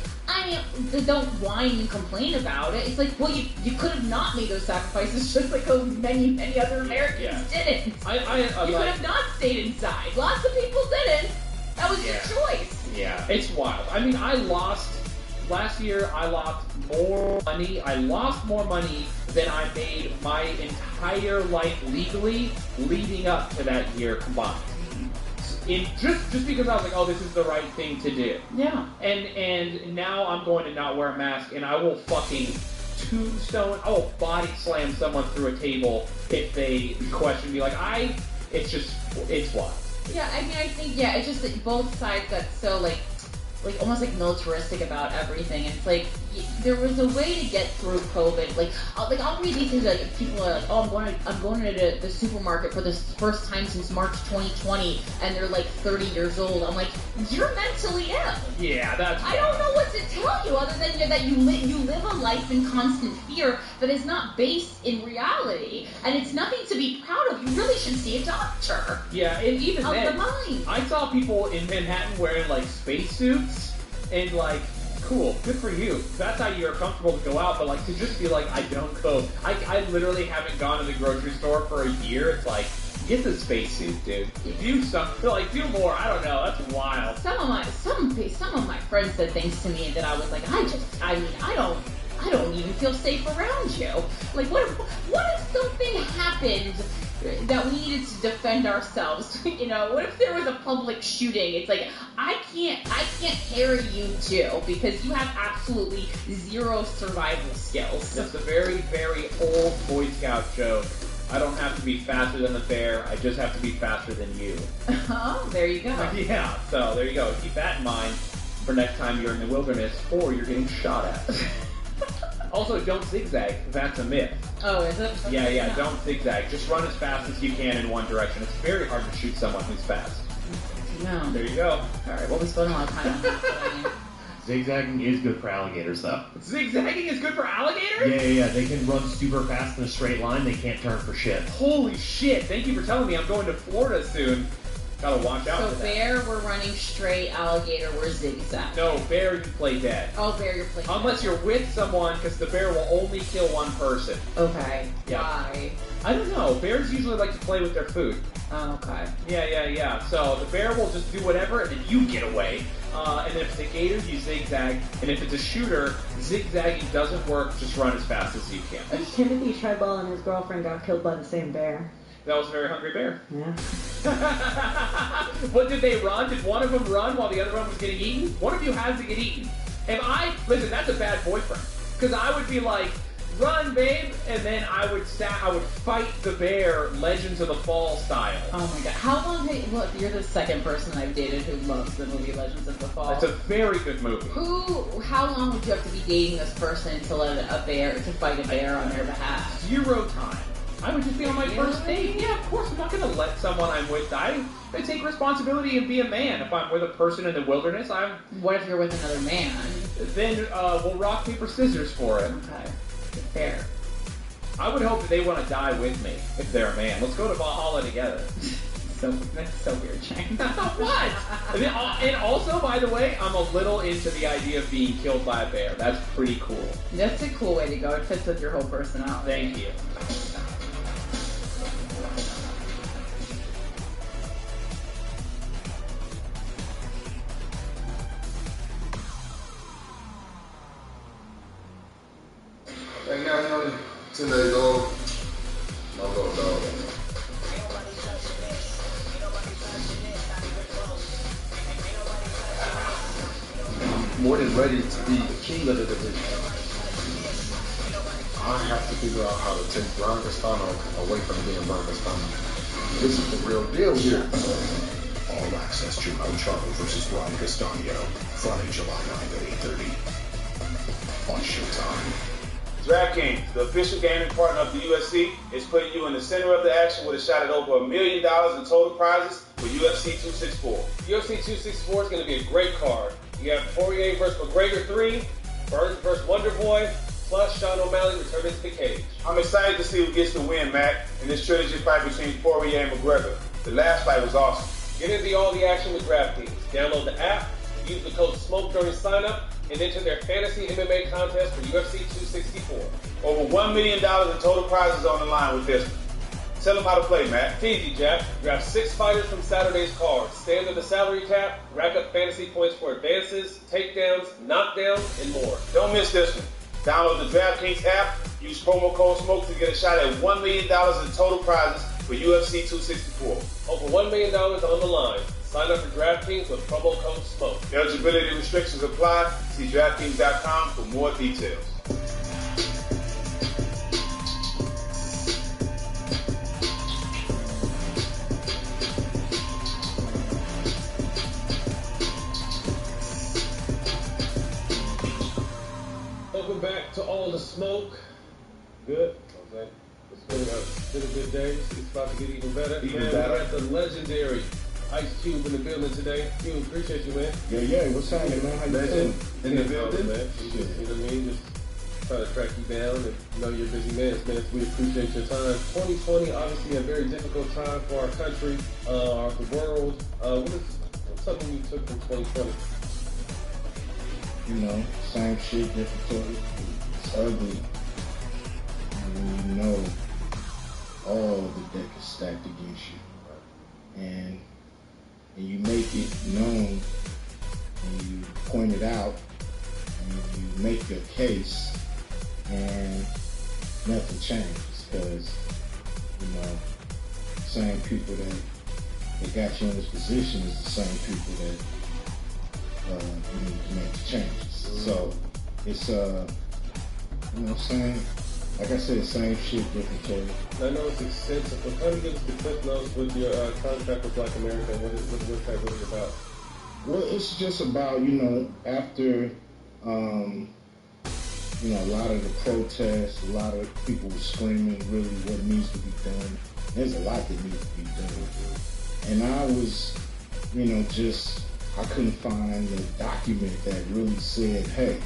don't whine and complain about it. It's like, well, you could have not made those sacrifices just like many other Americans didn't. You could have not stayed inside. Lots of people didn't. That was your choice. Yeah, it's wild. I mean, last year, I lost more money. I lost more money than I made my entire life legally leading up to that year combined. Just because I was like, oh, this is the right thing to do. Yeah. And now I'm going to not wear a mask, and I will fucking I will body slam someone through a table if they question me. Like, it's wild. Yeah, I mean, I think, it's just that both sides got so, like almost like militaristic about everything. It's like, there was a way to get through COVID. I'll read these things like people are like, oh, I'm going to the supermarket for the first time since March 2020, and they're like 30 years old. I'm like, you're mentally ill. Yeah, that's. I don't know what to tell you other than that you live a life in constant fear that is not based in reality, and it's nothing to be proud of. You really should see a doctor. Yeah, and even of then, the mind. I saw people in Manhattan wearing like spacesuits and like. Cool, good for you. That's how you're comfortable to go out, but like to just be like, I don't go. I literally haven't gone to the grocery store for a year. It's like, get the spacesuit, dude. Do something, like do more. I don't know. That's wild. Some of my friends said things to me that I was like, I don't even feel safe around you. Like, what if something happened that we needed to defend ourselves? You know, what if there was a public shooting? It's like, I can't carry you too because you have absolutely zero survival skills. That's a very, very old Boy Scout joke. I don't have to be faster than the bear. I just have to be faster than you. Oh, there you go. Yeah, so there you go. Keep that in mind for next time you're in the wilderness or you're getting shot at. Also, don't zigzag. That's a myth. Oh, is it? Yeah, don't zigzag. Just run as fast as you can in one direction. It's very hard to shoot someone who's fast. No. There you go. Alright, well, we spent a lot of time on this. Zigzagging is good for alligators, though. Zigzagging is good for alligators? Yeah. They can run super fast in a straight line. They can't turn for shit. Holy shit. Thank you for telling me. I'm going to Florida soon. Gotta watch out for that. So bear, we're running straight. Alligator, we're zigzag. No, bear, you play dead. Oh, bear, you're playing Unless dead. you're with someone, because the bear will only kill one person. Okay. Yeah. Why? I don't know. Bears usually like to play with their food. Oh, okay. Yeah. So the bear will just do whatever, and then you get away. And if it's a gator, you zigzag. And if it's a shooter, zigzagging doesn't work. Just run as fast as you can. Timothy Treadwell and his girlfriend got killed by the same bear. That was a very hungry bear. Yeah. What, did they run? Did one of them run while the other one was getting eaten? One of you has to get eaten. Listen, that's a bad boyfriend. Because I would be like, run, babe, and then I would fight the bear, Legends of the Fall style. Oh my god. How long you're the second person I've dated who loves the movie Legends of the Fall. It's a very good movie. How long would you have to be dating this person to fight a bear on their behalf? 0 time. I would just be on my first date. Yeah, of course, I'm not going to let someone I'm with die. I take responsibility and be a man. If I'm with a person in the wilderness, What if you're with another man? Then we'll rock, paper, scissors for it. Okay. Fair. I would hope that they want to die with me if they're a man. Let's go to Valhalla together. That's so weird, Shane. What? And also, by the way, I'm a little into the idea of being killed by a bear. That's pretty cool. That's a cool way to go. It fits with your whole personality. Thank you. Right now, he's only 10 days old. My little dog. I'm more than ready to be the king of the division. I have to figure out how to take Brian Castano away from being Brian Castano. This is the real deal here. All access to Charlo versus Brian Castano, Friday, July 9th at 8:30 on Showtime. DraftKings, the official gaming partner of the UFC, is putting you in the center of the action with a shot at over $1 million in total prizes for UFC 264. UFC 264 is going to be a great card. You have Poirier versus McGregor 3, Burns versus Wonderboy, plus Sean O'Malley returning to the cage. I'm excited to see who gets the win, Matt, in this trilogy fight between Poirier and McGregor. The last fight was awesome. Get into all the action with DraftKings. Download the app, use the code SMOKE during sign-up, and enter their fantasy MMA contest for UFC 264. Over $1 million in total prizes on the line with this one. Tell them how to play, Matt. It's easy, Jack. Grab 6 fighters from Saturday's card. Stay under the salary cap, rack up fantasy points for advances, takedowns, knockdowns, and more. Don't miss this one. Download the DraftKings app, use promo code SMOKE to get a shot at $1 million in total prizes for UFC 264. Over $1 million on the line. Sign up for DraftKings with promo code SMOKE. Eligibility restrictions apply. See DraftKings.com for more details. Smoke. Good. Okay. It's been a good day. It's about to get even better. Even man, better. We got the legendary Ice Cube in the building today. Cube, appreciate you, man. Yeah. What's happening, man? How you Legend feeling? in the building, man. You know what I mean? Just trying to track you down and know you're busy man. Man, we appreciate your time. 2020, obviously a very difficult time for our country, the world. What's something you took from 2020? You know, same shit, different story. It's ugly. And you know all the deck is stacked against you. And you make it known, and you point it out, and you make your case, and nothing changes because, you know, same people that got you in this position is the same people that you need to make the changes. So it's you know what I'm saying? Like I said, same shit, different story. I know it's extensive, but kind of give us the quick notes with your contract with Black America. What's that really about? Well, it's just about, you know, after you know, a lot of the protests, a lot of people were screaming really what needs to be done. There's a lot that needs to be done. And I was, you know, I couldn't find the document that really said, hey,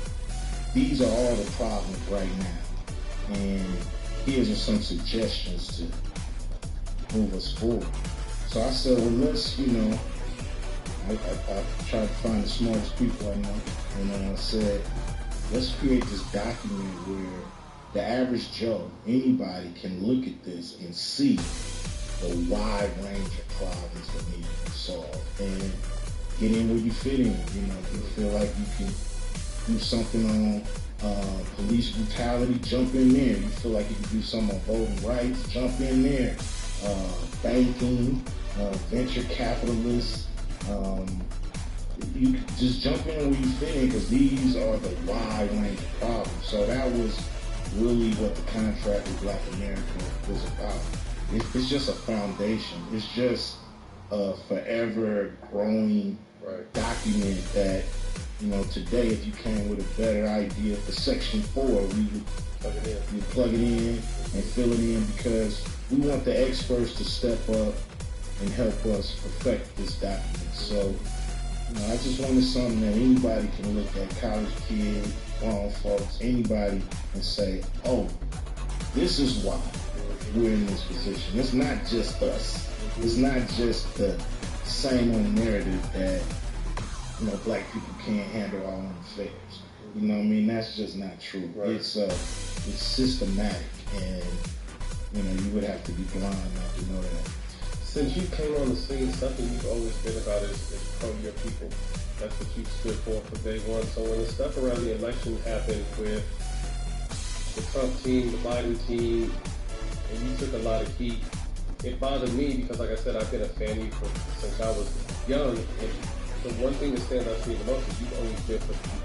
these are all the problems right now. And here's some suggestions to move us forward. So I said, well, let's, you know, I tried to find the smartest people I know. And I said, let's create this document where the average Joe, anybody can look at this and see the wide range of problems that need to be solved. And get in where you fit in. You know, if you feel like you can do something on police brutality, jump in there. You feel like you can do something on voting rights, jump in there. Banking, venture capitalists, you can just jump in where you fit in because these are the wide range of problems. So that was really what the contract with Black America was about. It's just a foundation. It's just a forever growing document that, you know, today if you came with a better idea for Section 4, we would plug it in and fill it in because we want the experts to step up and help us perfect this document. So, you know, I just wanted something that anybody can look at, college kids, grown folks, anybody, and say, oh, this is why we're in this position. It's not just us. It's not just the same old narrative that, you know, black people can't handle our own affairs. You know what I mean? That's just not true. Right. It's systematic, and, you know, you would have to be blind not to know that. Since you came on the scene, something you've always been about is pro your people. That's what you stood for day one. So when the stuff around the election happened with the Trump team, the Biden team, and you took a lot of heat, it bothered me because, like I said, I've been a fan of you since I was young. And the one thing that stands out to me the most is you've always been for people.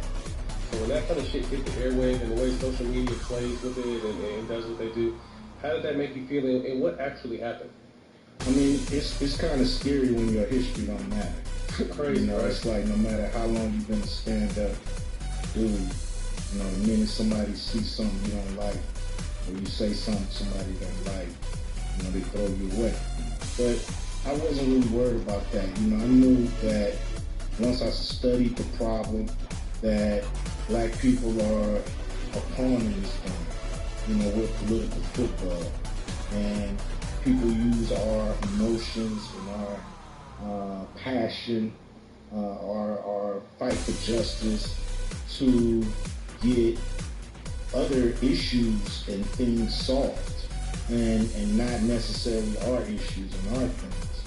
So when that kind of shit hit the airwave and the way social media plays with it and does what they do, how did that make you feel and what actually happened? I mean, it's kind of scary when your history don't matter. Crazy, you know, right? It's like no matter how long you've been a stand-up dude, you know, the minute somebody sees something you don't like, or you say something somebody don't like, you know, they throw you away. But I wasn't really worried about that. You know, I knew that once I studied the problem, that black people are a pawn in this thing. You know, we're political football. And people use our emotions and our passion, our fight for justice to get other issues and things solved, and not necessarily our issues and our things,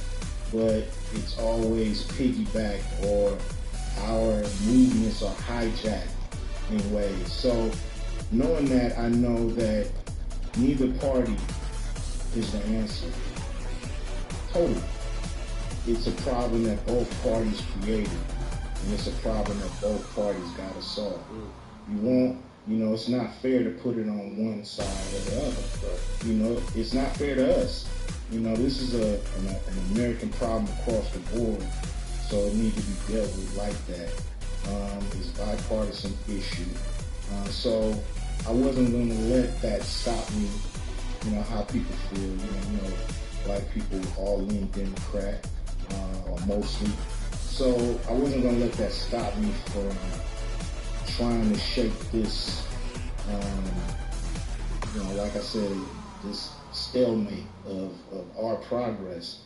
but it's always piggybacked or our movements are hijacked in ways. So knowing that, I know that neither party is the answer. Totally. It's a problem that both parties created, and it's a problem that both parties got to solve. You won't, you know, it's not fair to put it on one side or the other. You know, it's not fair to us. You know, this is an American problem across the board, so it needs to be dealt with like that. It's a bipartisan issue. So I wasn't going to let that stop me. You know how people feel. You know, black people all lean Democrat, or mostly. So I wasn't going to let that stop me from trying to shake this, you know, like I said, this stalemate of our progress.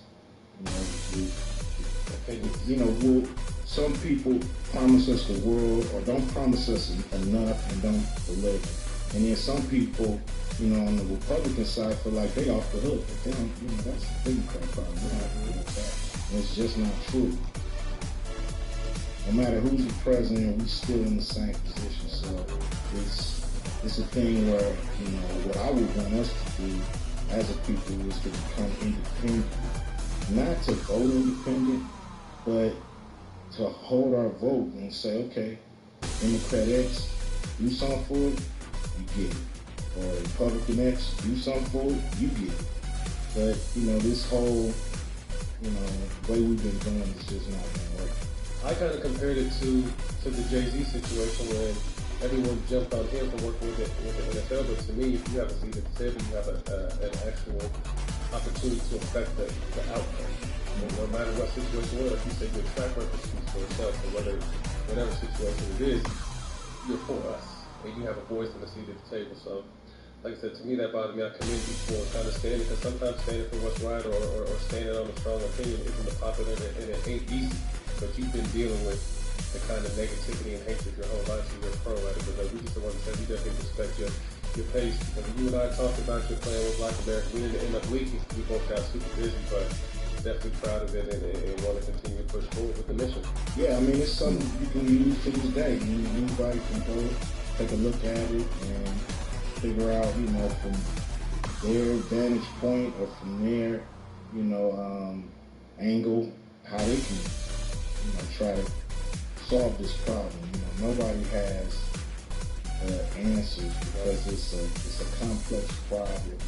You know, some people promise us the world or don't promise us enough and don't deliver. And then some people, you know, on the Republican side feel like they off the hook. But they don't, you know, that's a Democrat problem. They're not doing that. And it's just not true. No matter who's the president, we're still in the same position. So it's a thing where, you know, what I would want us to do as a people is to become independent. Not to vote independent, but to hold our vote and say, okay, Democrat X, do something for it, you get it. Or Republican X, do something for it, you get it. But, you know, this whole, you know, way we've been doing is just not going to work. I kind of compared it to the Jay-Z situation when everyone jumped on him for working with the NFL, but to me, if you have a seat at the table, you have an actual opportunity to affect the outcome. And no matter what situation we're in, like you said, your track record speaks for itself, and whatever situation it is, you're for us, and you have a voice and a seat at the table. So, like I said, to me, that bothered me. I commend you for kind of standing, because sometimes standing for what's right or standing on a strong opinion isn't the popular, and it ain't easy. But you've been dealing with the kind of negativity and hatred your whole life, so you're a pro at it. But we just want to say we definitely respect your pace. Because you and I talked about your plan with Black America. We didn't end up leaking. We both got super busy, but definitely proud of it and want to continue to push forward with the mission. Yeah, I mean, it's something you can use to this day. Anybody can go take a look at it and figure out, you know, from their vantage point or from their, you know, angle, how they can, you know, try to solve this problem. You know, nobody has answers because it's a complex problem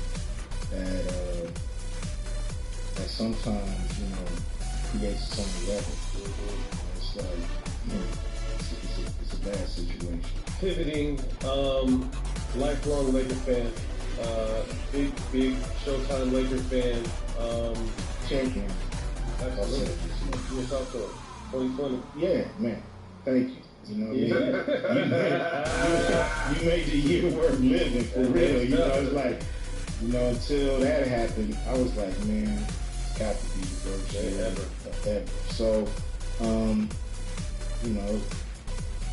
that sometimes, you know, creates some level. It's like, you know, it's a bad situation. Pivoting, lifelong Laker fan, big Showtime Laker fan, champion. Absolutely. You're top to 2020. Yeah, man. Thank you. You know, you made the year worth living for real. You know, it's like, you know, until that happened, I was like, man, it's got to be the worst year ever. So, you know,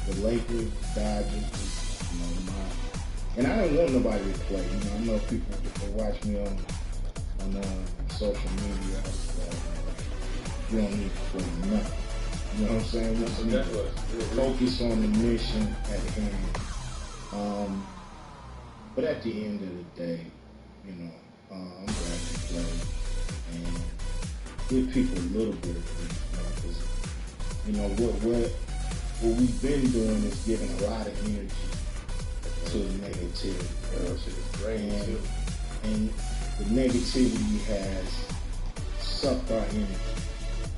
the Lakers, Dodgers, you know, and I didn't want nobody to play. You know, I know people, if they watch me on social media, I was like, you don't need to play nothing. You know what I'm saying? We just need to focus on the mission at hand. But at the end of the day, you know, I'm glad to play and give people a little bit of grief, you know, because, what we've been doing is giving a lot of energy to the negativity. And the negativity has sucked our energy.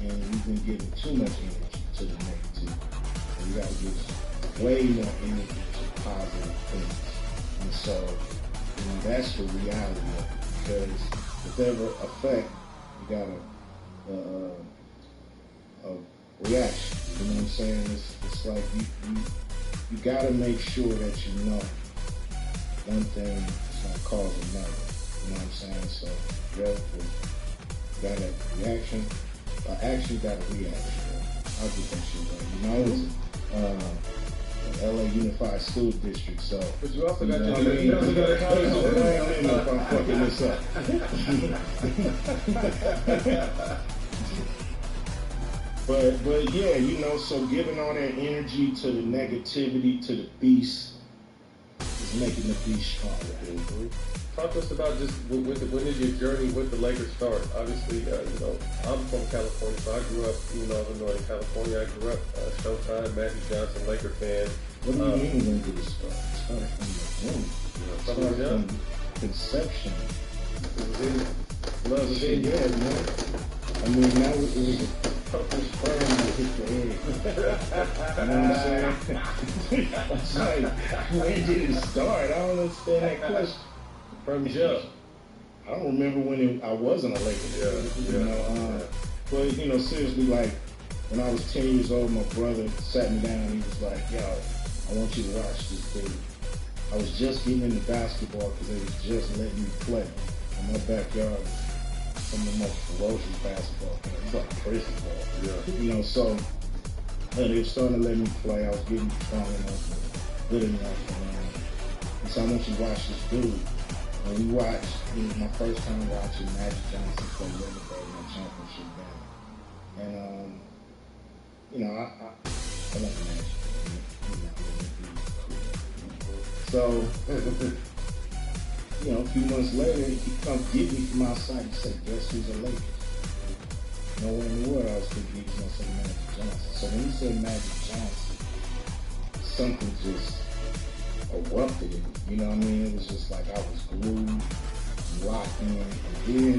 And we've been giving too much energy to the negativity. And we gotta give way more energy to positive things. And so, you know, that's the reality of it. Because whatever effect, you got a reaction. You know what I'm saying? It's like you gotta make sure that you know one thing is gonna cause another. You know what I'm saying? So, therefore, you got a reaction. I actually got a reaction. I'll get that shit right. You know, I was LA Unified School District, so. But you also got I don't know if I'm fucking this up. But yeah, you know, so giving all that energy to the negativity, to the beast, is making the beast stronger. Talk to us about just when did your journey with the Lakers start? Obviously, you know, I'm from California, so I grew up, you know, in Northern California. I grew up Showtime, Magic Johnson, Laker fan. What do you mean when did it start? It started from the womb. It started from conception. It was in love, yeah, man. I mean, now it was a purple sperm that hit the egg. You know what I'm saying? It's like, when did it start? I don't understand that question. From jump. I don't remember when I wasn't a Laker. But you know, seriously, like when I was 10 years old, my brother sat me down and he was like, "Yo, I want you to watch this dude." I was just getting into basketball because they was just letting me play. In my backyard was some of the most ferocious basketball games. It's like prison ball. Yeah. You know, so they were starting to let me play. I was getting strong enough, good enough, and so I want you to watch this dude. And we watched, it was my first time watching Magic Johnson play Legendary in that championship game. And, you know, I love Magic. So, you know, a few months later, he come get me from outside and say, "Guess who's a Lakers?" Nowhere in the world I was thinking he was going to say Magic Johnson. So when he said Magic Johnson, something just erupted in me. You know what I mean? It was just like I was glued, locked in. And then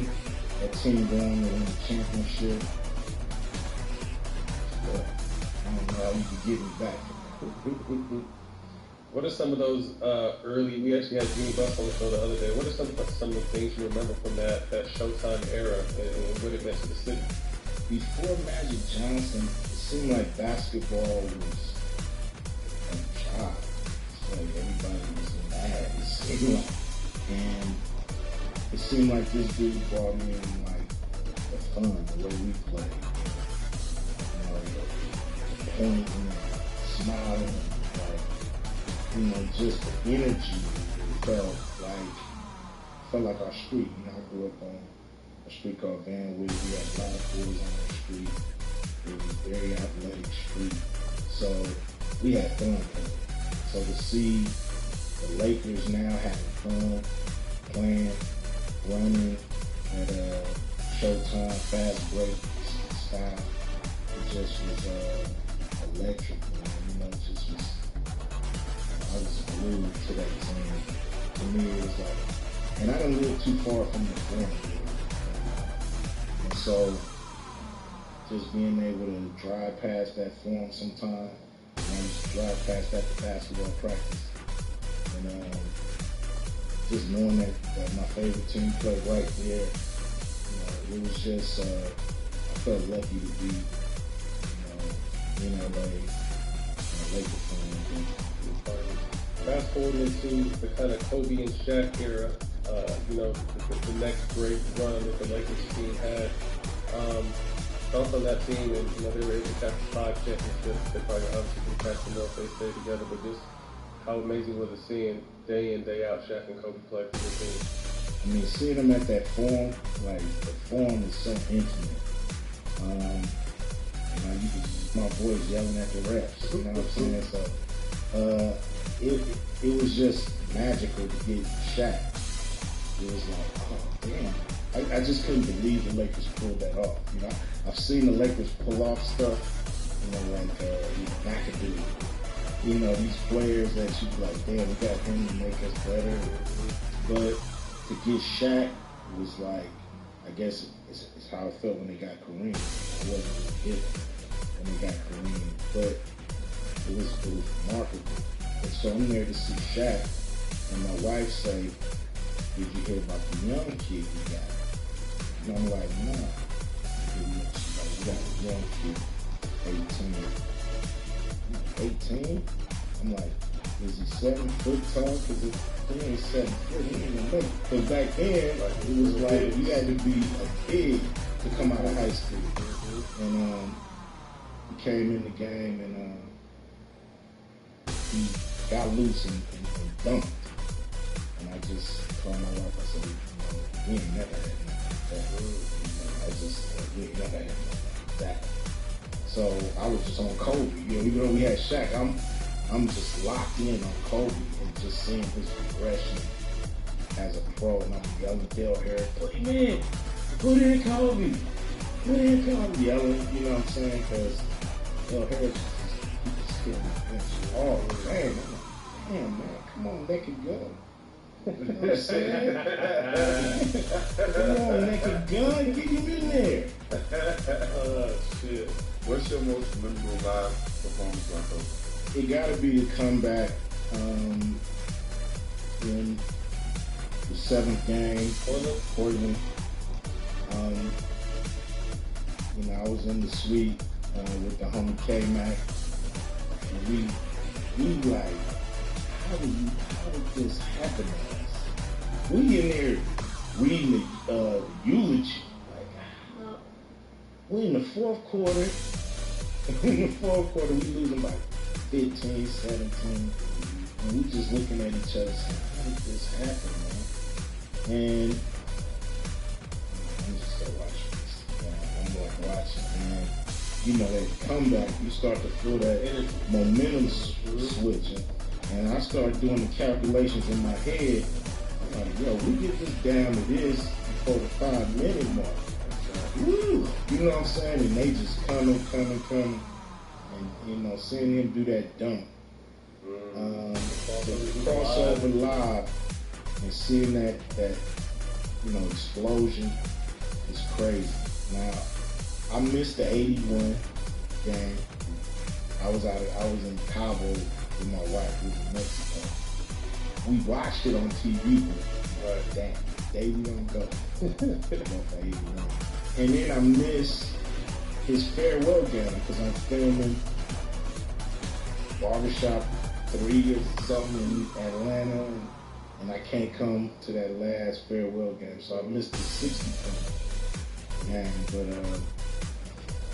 that team going to win the championship. But I don't know how you could get me back from that. What are some of those early? We actually had Jimmy Buss on the show the other day. What are some of the things you remember from that Showtime era and what it meant to the city? Before Magic Johnson, it seemed like basketball was a job. Like everybody was mad. It seemed like, and it seemed like this dude brought in like the fun, the way we played. You know, the pointing, smiling, like, you know, just the energy. It felt like our street. You know, I grew up on a street called Van Wick. We had a lot of boys on our street. It was a very athletic street. So we had fun. So to see the Lakers now having fun, playing, running at Showtime, fast break style, it just was electric, man. You know, it just was, I was glued to that team. To me, it was like, and I didn't live too far from the Forum. And so just being able to drive past that Forum sometime, I used to drive past that to basketball practice. And just knowing that my favorite team played right there, you know, it was just, I felt lucky to be, in LA, Laker fan. Fast forward into the kind of Kobe and Shaq era, you know, the next great run that the Lakers team had. Thoughts on that team, and you know they were able to capture 5 championships. They probably obviously can capture more if they stay together. But just how amazing was it seeing day in, day out Shaq and Kobe play for the team? I mean, seeing them at that Forum, like the Forum is so intimate. You know, you could just, my boys yelling at the refs. You know what I'm saying? So it was just magical to get Shaq. It was like, oh damn. I just couldn't believe the Lakers pulled that off. You know, I've seen the Lakers pull off stuff, you know, like McAdoo. You know, these players that you like, damn, we got him to make us better. But to get Shaq was like, I guess it's how it felt when they got Kareem. It wasn't it when they got Kareem, but it was remarkable. And so I'm there to see Shaq, and my wife say, "Did you hear about the young kid we got?" And I'm like, "No." She's like, "We got a young kid, 18. 18? I'm like, "Is he 7 foot tall? Because he ain't 7 foot. He ain't gonna make it." Because back then, it was like, you had to be a big to come out of high school. And he came in the game and he got loose and dunked. And I just told my wife, I said, we ain't never had nothing like that. We ain't never had nothing like that. So I was just on Kobe. You know, even though we had Shaq, I'm just locked in on Kobe and just seeing his progression as a pro. And I'm yelling Dale Harris, put him in. Put in Kobe. Put in Kobe. Yelling, you know what I'm saying? Because Dale Harris, he just getting the bench. Oh, man. I'm like, damn, man, come on, let it go. You know what I'm saying? Come on, naked gun, get him in there. Oh, shit. Where What's your most memorable live performance, Rocco? It got to be the comeback in the 7th game, Portland. You know, I was in the suite with the homie K-Mac, and we like, how did this happen to us? We in there reading the eulogy. Like, we in the 4th quarter. In the 4th quarter, we losing by 15, 17. And we just looking at each other saying, how did this happen, man? And I'm just gonna watch this. I'm like watching, and you know, that comeback, you start to feel that momentum switching. And I started doing the calculations in my head. I'm like, yo, we get this down to this before the 5-minute mark. Woo! You know what I'm saying? And they just coming. And, you know, seeing him do that dunk. The crossover live and seeing that, you know, explosion is crazy. Now, I missed the 81 game. I was in Cabo with my wife. We was in Mexico. We watched it on TV, but damn, day we don't go. For 81. And then I missed his farewell game because I'm filming Barbershop 3 or something in Atlanta, and I can't come to that last farewell game, so I missed the 60th game. But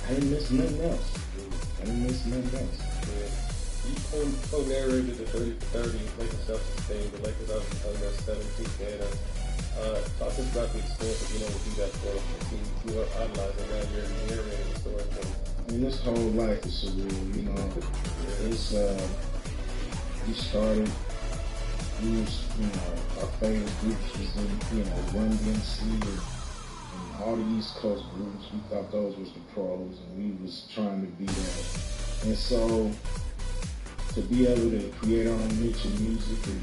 I didn't miss nothing else. You co-narrated the 30-30 Lakers Celtics game. The Lakers obviously on their 17th game. Talk to us about the experience of being able to do that for a team you grew up idolizing. Now you're narrating the story for them. I mean, this whole life is surreal, you know. It's we started. We was, you know, our favorite groups was in, you know, Run DMC and all the East Coast groups. We thought those was the pros, and we was trying to be that. And so, to be able to create our own niche of music and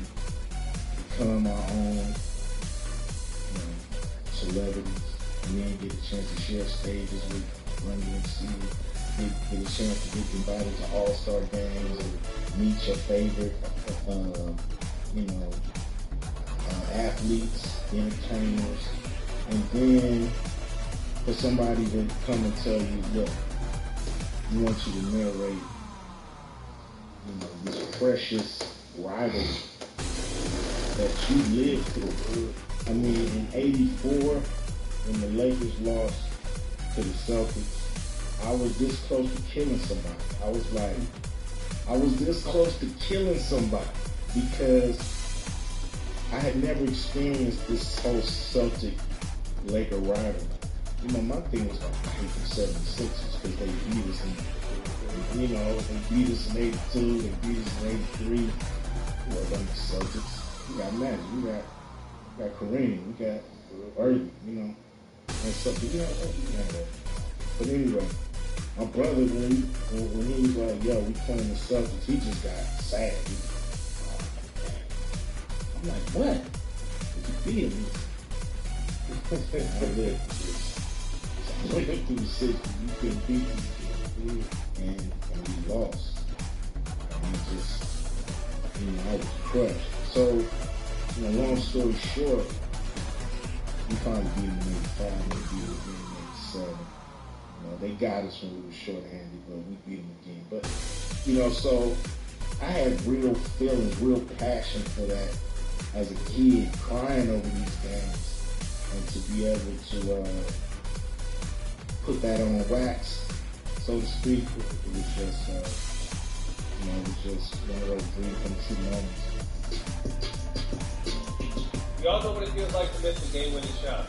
become our own, you know, celebrities, and then get a chance to share stages with Run DMC, get a chance to get invited to All-Star games and meet your favorite, you know, athletes, entertainers, and then for somebody to come and tell you, look, we want you to narrate, you know, this precious rivalry that you lived through. I mean, in '84, when the Lakers lost to the Celtics, I was this close to killing somebody. I was this close to killing somebody because I had never experienced this whole Celtic-Laker rivalry. You know, my thing was like, I hate the 76ers because they beat us in, you know, they beat us in '82, they beat us in '83. Well, then the Celtics, we got Magic, we got Kareem, we got Irving, you know, and stuff. You know, but anyway, my brother, when he was like, yo, we playing the Celtics, he just got sad. I'm like, what? Did you beat him? I lived through the 60s. You couldn't beat these kids. And we lost. And I just, you know, I was crushed. So, you know, long story short, we finally beat them in '85, we beat them again in '87. You know, they got us when we were short-handed, but we beat them again. But, you know, so I had real feelings, real passion for that as a kid, crying over these games. And to be able to put that on wax, so to speak, it was just, you know, it was just one of those dream come true moments. We all know what it feels like to miss the game-winning shot.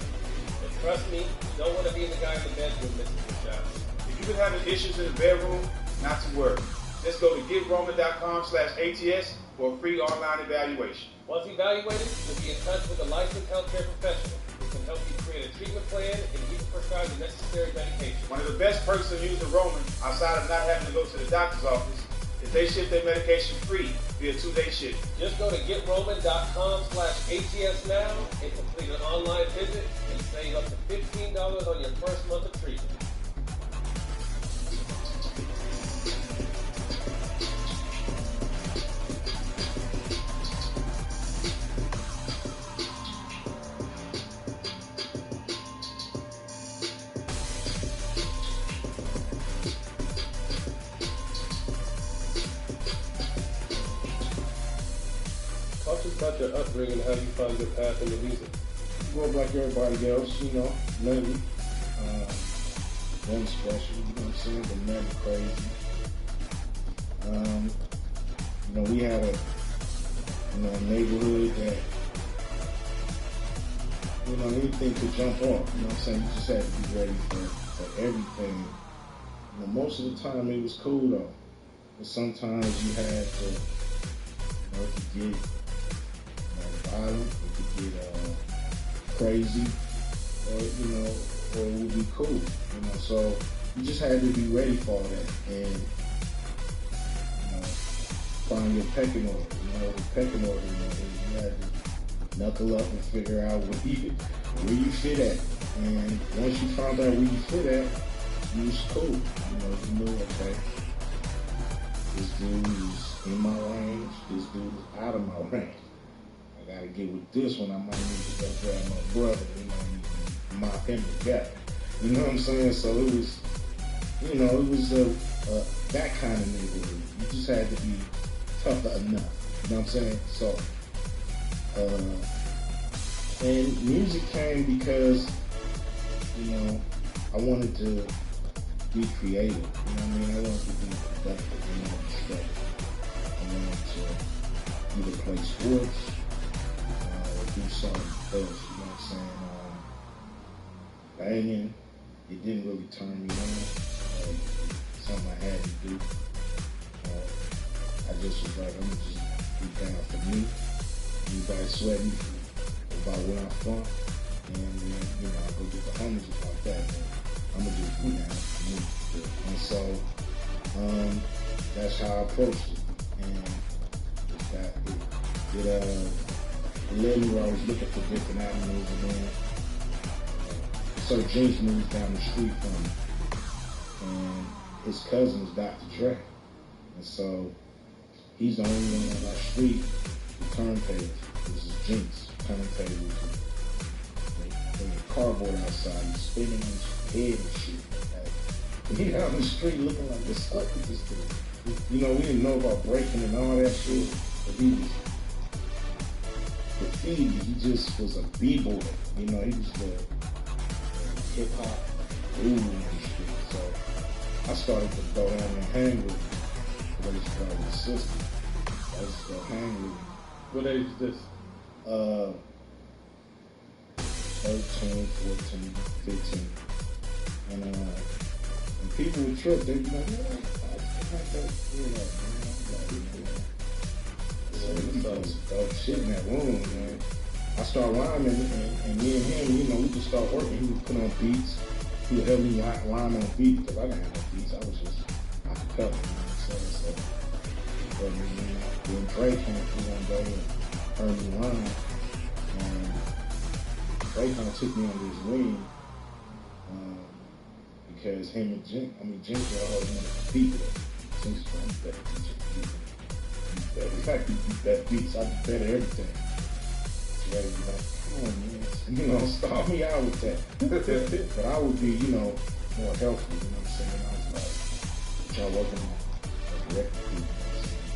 But trust me, you don't want to be the guy in the bedroom missing the shots. If you've been having issues in the bedroom, not to worry. Just go to GetRoman.com/ATS for a free online evaluation. Once evaluated, you'll be in touch with a licensed healthcare professional who can help you create a treatment plan and even prescribe the necessary medication. One of the best perks of using Roman, outside of not having to go to the doctor's office, is they ship their medication free via 2-day shipping. Just go to GetRoman.com/ATS now and complete an online visit and save up to $15 on your first month of treatment. about your upbringing, how you found your path into music? Grew up like everybody else, you know, nothing, nothing special, you know what I'm saying, but nothing crazy. You know, we had a neighborhood that, you know, anything could jump off, you know what I'm saying? You just had to be ready for everything. You know, most of the time it was cool though, but sometimes you had to, you know, it could get violent, it could get crazy, or, you know, or it would be cool, you know, so you just had to be ready for that and, you know, find your pecking order, you know, the pecking order, you know, you had to knuckle up and figure out where you fit at, and once you found out where you fit at, you was cool, you know, you knew, okay, this dude is in my range, this dude is out of my range. I gotta get with this one. I might need to go grab my brother. We might need to mop him together. You know what I'm saying? So it was, you know, it was that kind of neighborhood. You just had to be tough enough. You know what I'm saying? So, and music came because, you know, I wanted to be creative. You know what I mean? I wanted to be productive and not destructive. I wanted to either play sports, do something else, you know what I'm saying? Banging, it didn't really turn me on. Something I had to do. I just was like, I'm gonna just be down for me. Anybody sweating about where I'm from, and then, you know, I go get the homies about that, but I'm gonna just be down for me. And so, that's how I approached it. And it led me where I was looking for different avenues, and then so Jinx moved down the street from me, and his cousin is Dr. Dre, and so he's the only one on my street with turntables. This is Jinx turntables, and a cardboard outside, he's spinning on his head and shit. Like, he out on the street looking like, what's up with this dude? You know, we didn't know about breaking and all that shit, but he was graffiti. He just was a b-boy, you know. He was the hip hop guru on the street. So I started to go down and hang with him. What is called his sister. I used to go hang with him. What age is this? 13, 14, 15, and people would trip. They'd be like, "Yeah, I got that, you know, shit in that room, man." I start rhyming, and me and him, you know, we just start working. He would put on beats. He would help me rhyme on beats, because I didn't have no beats. I was just acapella, you know what I'm saying? So, but when Dre came through one day and heard me rhyme, and Dre kind of took me under his wing, because him and Jinx were always wanted to compete with him. Jinx was like, better teach him. In fact, he beat beats. I do better everything. So they be like, come on, man. You know, start me out with that. But I would be, you know, more helpful, you know what I'm saying? I was like, what y'all working on? Like, record people, you know what I'm saying?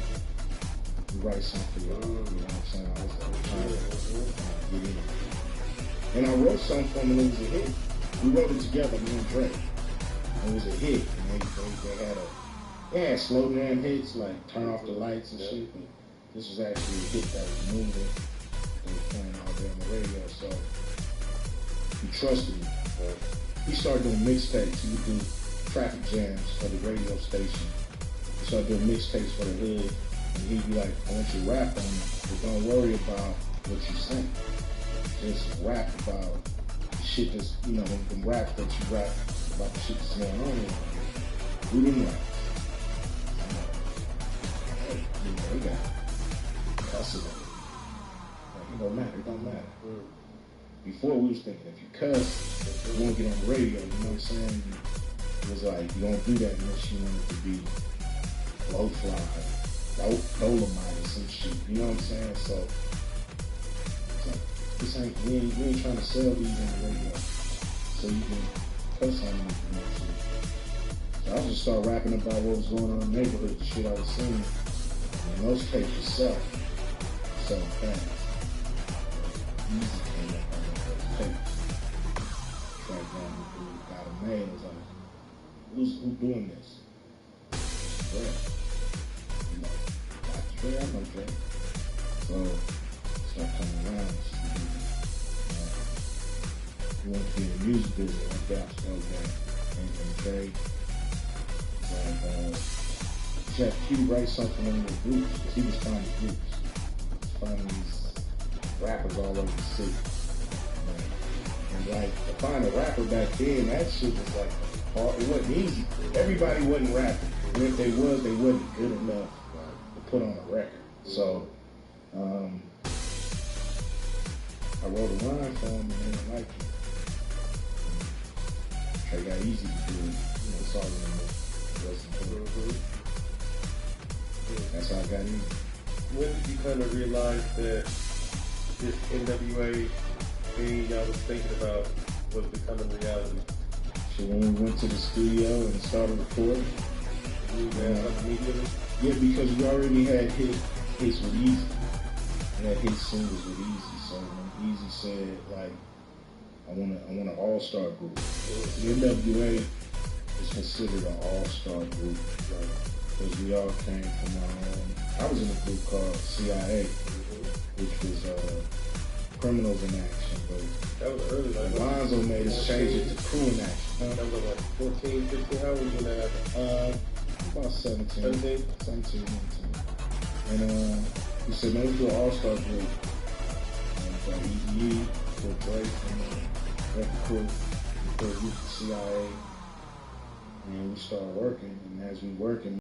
You write something for y'all, you know what I'm saying? I was like, trying to get in. And I wrote something for him, and it was a hit. We wrote it together, me and Dre. It was a hit, and they had slow down hits, like Turn Off the Lights and shit, but this was actually a hit that was moving. They were playing all day on the radio, so he trusted me. He started doing mixtapes. He would do traffic jams for the radio station. He started doing mixtapes for the hood, and he'd be like, I want you to rap on it, but don't worry about what you sing. Just rap about the shit that's, you know, them raps that you rap about the shit that's going on. We didn't rap. You know, we got cussing. Like, it don't matter. It don't matter. Before we was thinking, if you cuss, you won't get on the radio. You know what I'm saying? It was like, you don't do that unless you want it to be low-fly, dolomite or some shit. You know what I'm saying? So, it's like, this ain't, we ain't trying to sell these on the radio. So you can cuss on them if you want to. So I just started rapping about what was going on in the neighborhood, the shit I was seeing. And those tapes were selling fast. Easy came up on those tapes. Tracked down the dude, got him made. I was like, who's doing this? Dre. You know, Dr. Dre, I know Dre. So, start coming around. You want to be in the music business, like that, so that. And Dre, like, Jeff Q write something on the groups, because he was finding groups. Finding these rappers all over the city. And like, to find a rapper back then, that shit was like hard. It wasn't easy. Everybody wasn't rapping. And if they was, they wasn't good enough to put on a record. So, I wrote a line for him and they didn't like it. It got easy to do. You know, it's all in the lesson. That's how I got in. When did you kind of realize that this NWA thing y'all was thinking about was becoming reality? So when we went to the studio and started recording, immediately? Yeah, because we already had hits with Easy. We had hit singles with Easy. So when Easy said, like, I want an all-star group. The NWA is considered an all-star group, right? Because we all came from our own. I was in a group called CIA, which was Criminals in Action. But that was early. Like Lonzo made us change it to Crew in Action. That was like 14, 15. How old were you when that happened? About 17, 19. And he said, man, let's do an all-star group. And Easy, Phil Drake from Record Crew, Phil Youth CIA. And we started working. And as we working,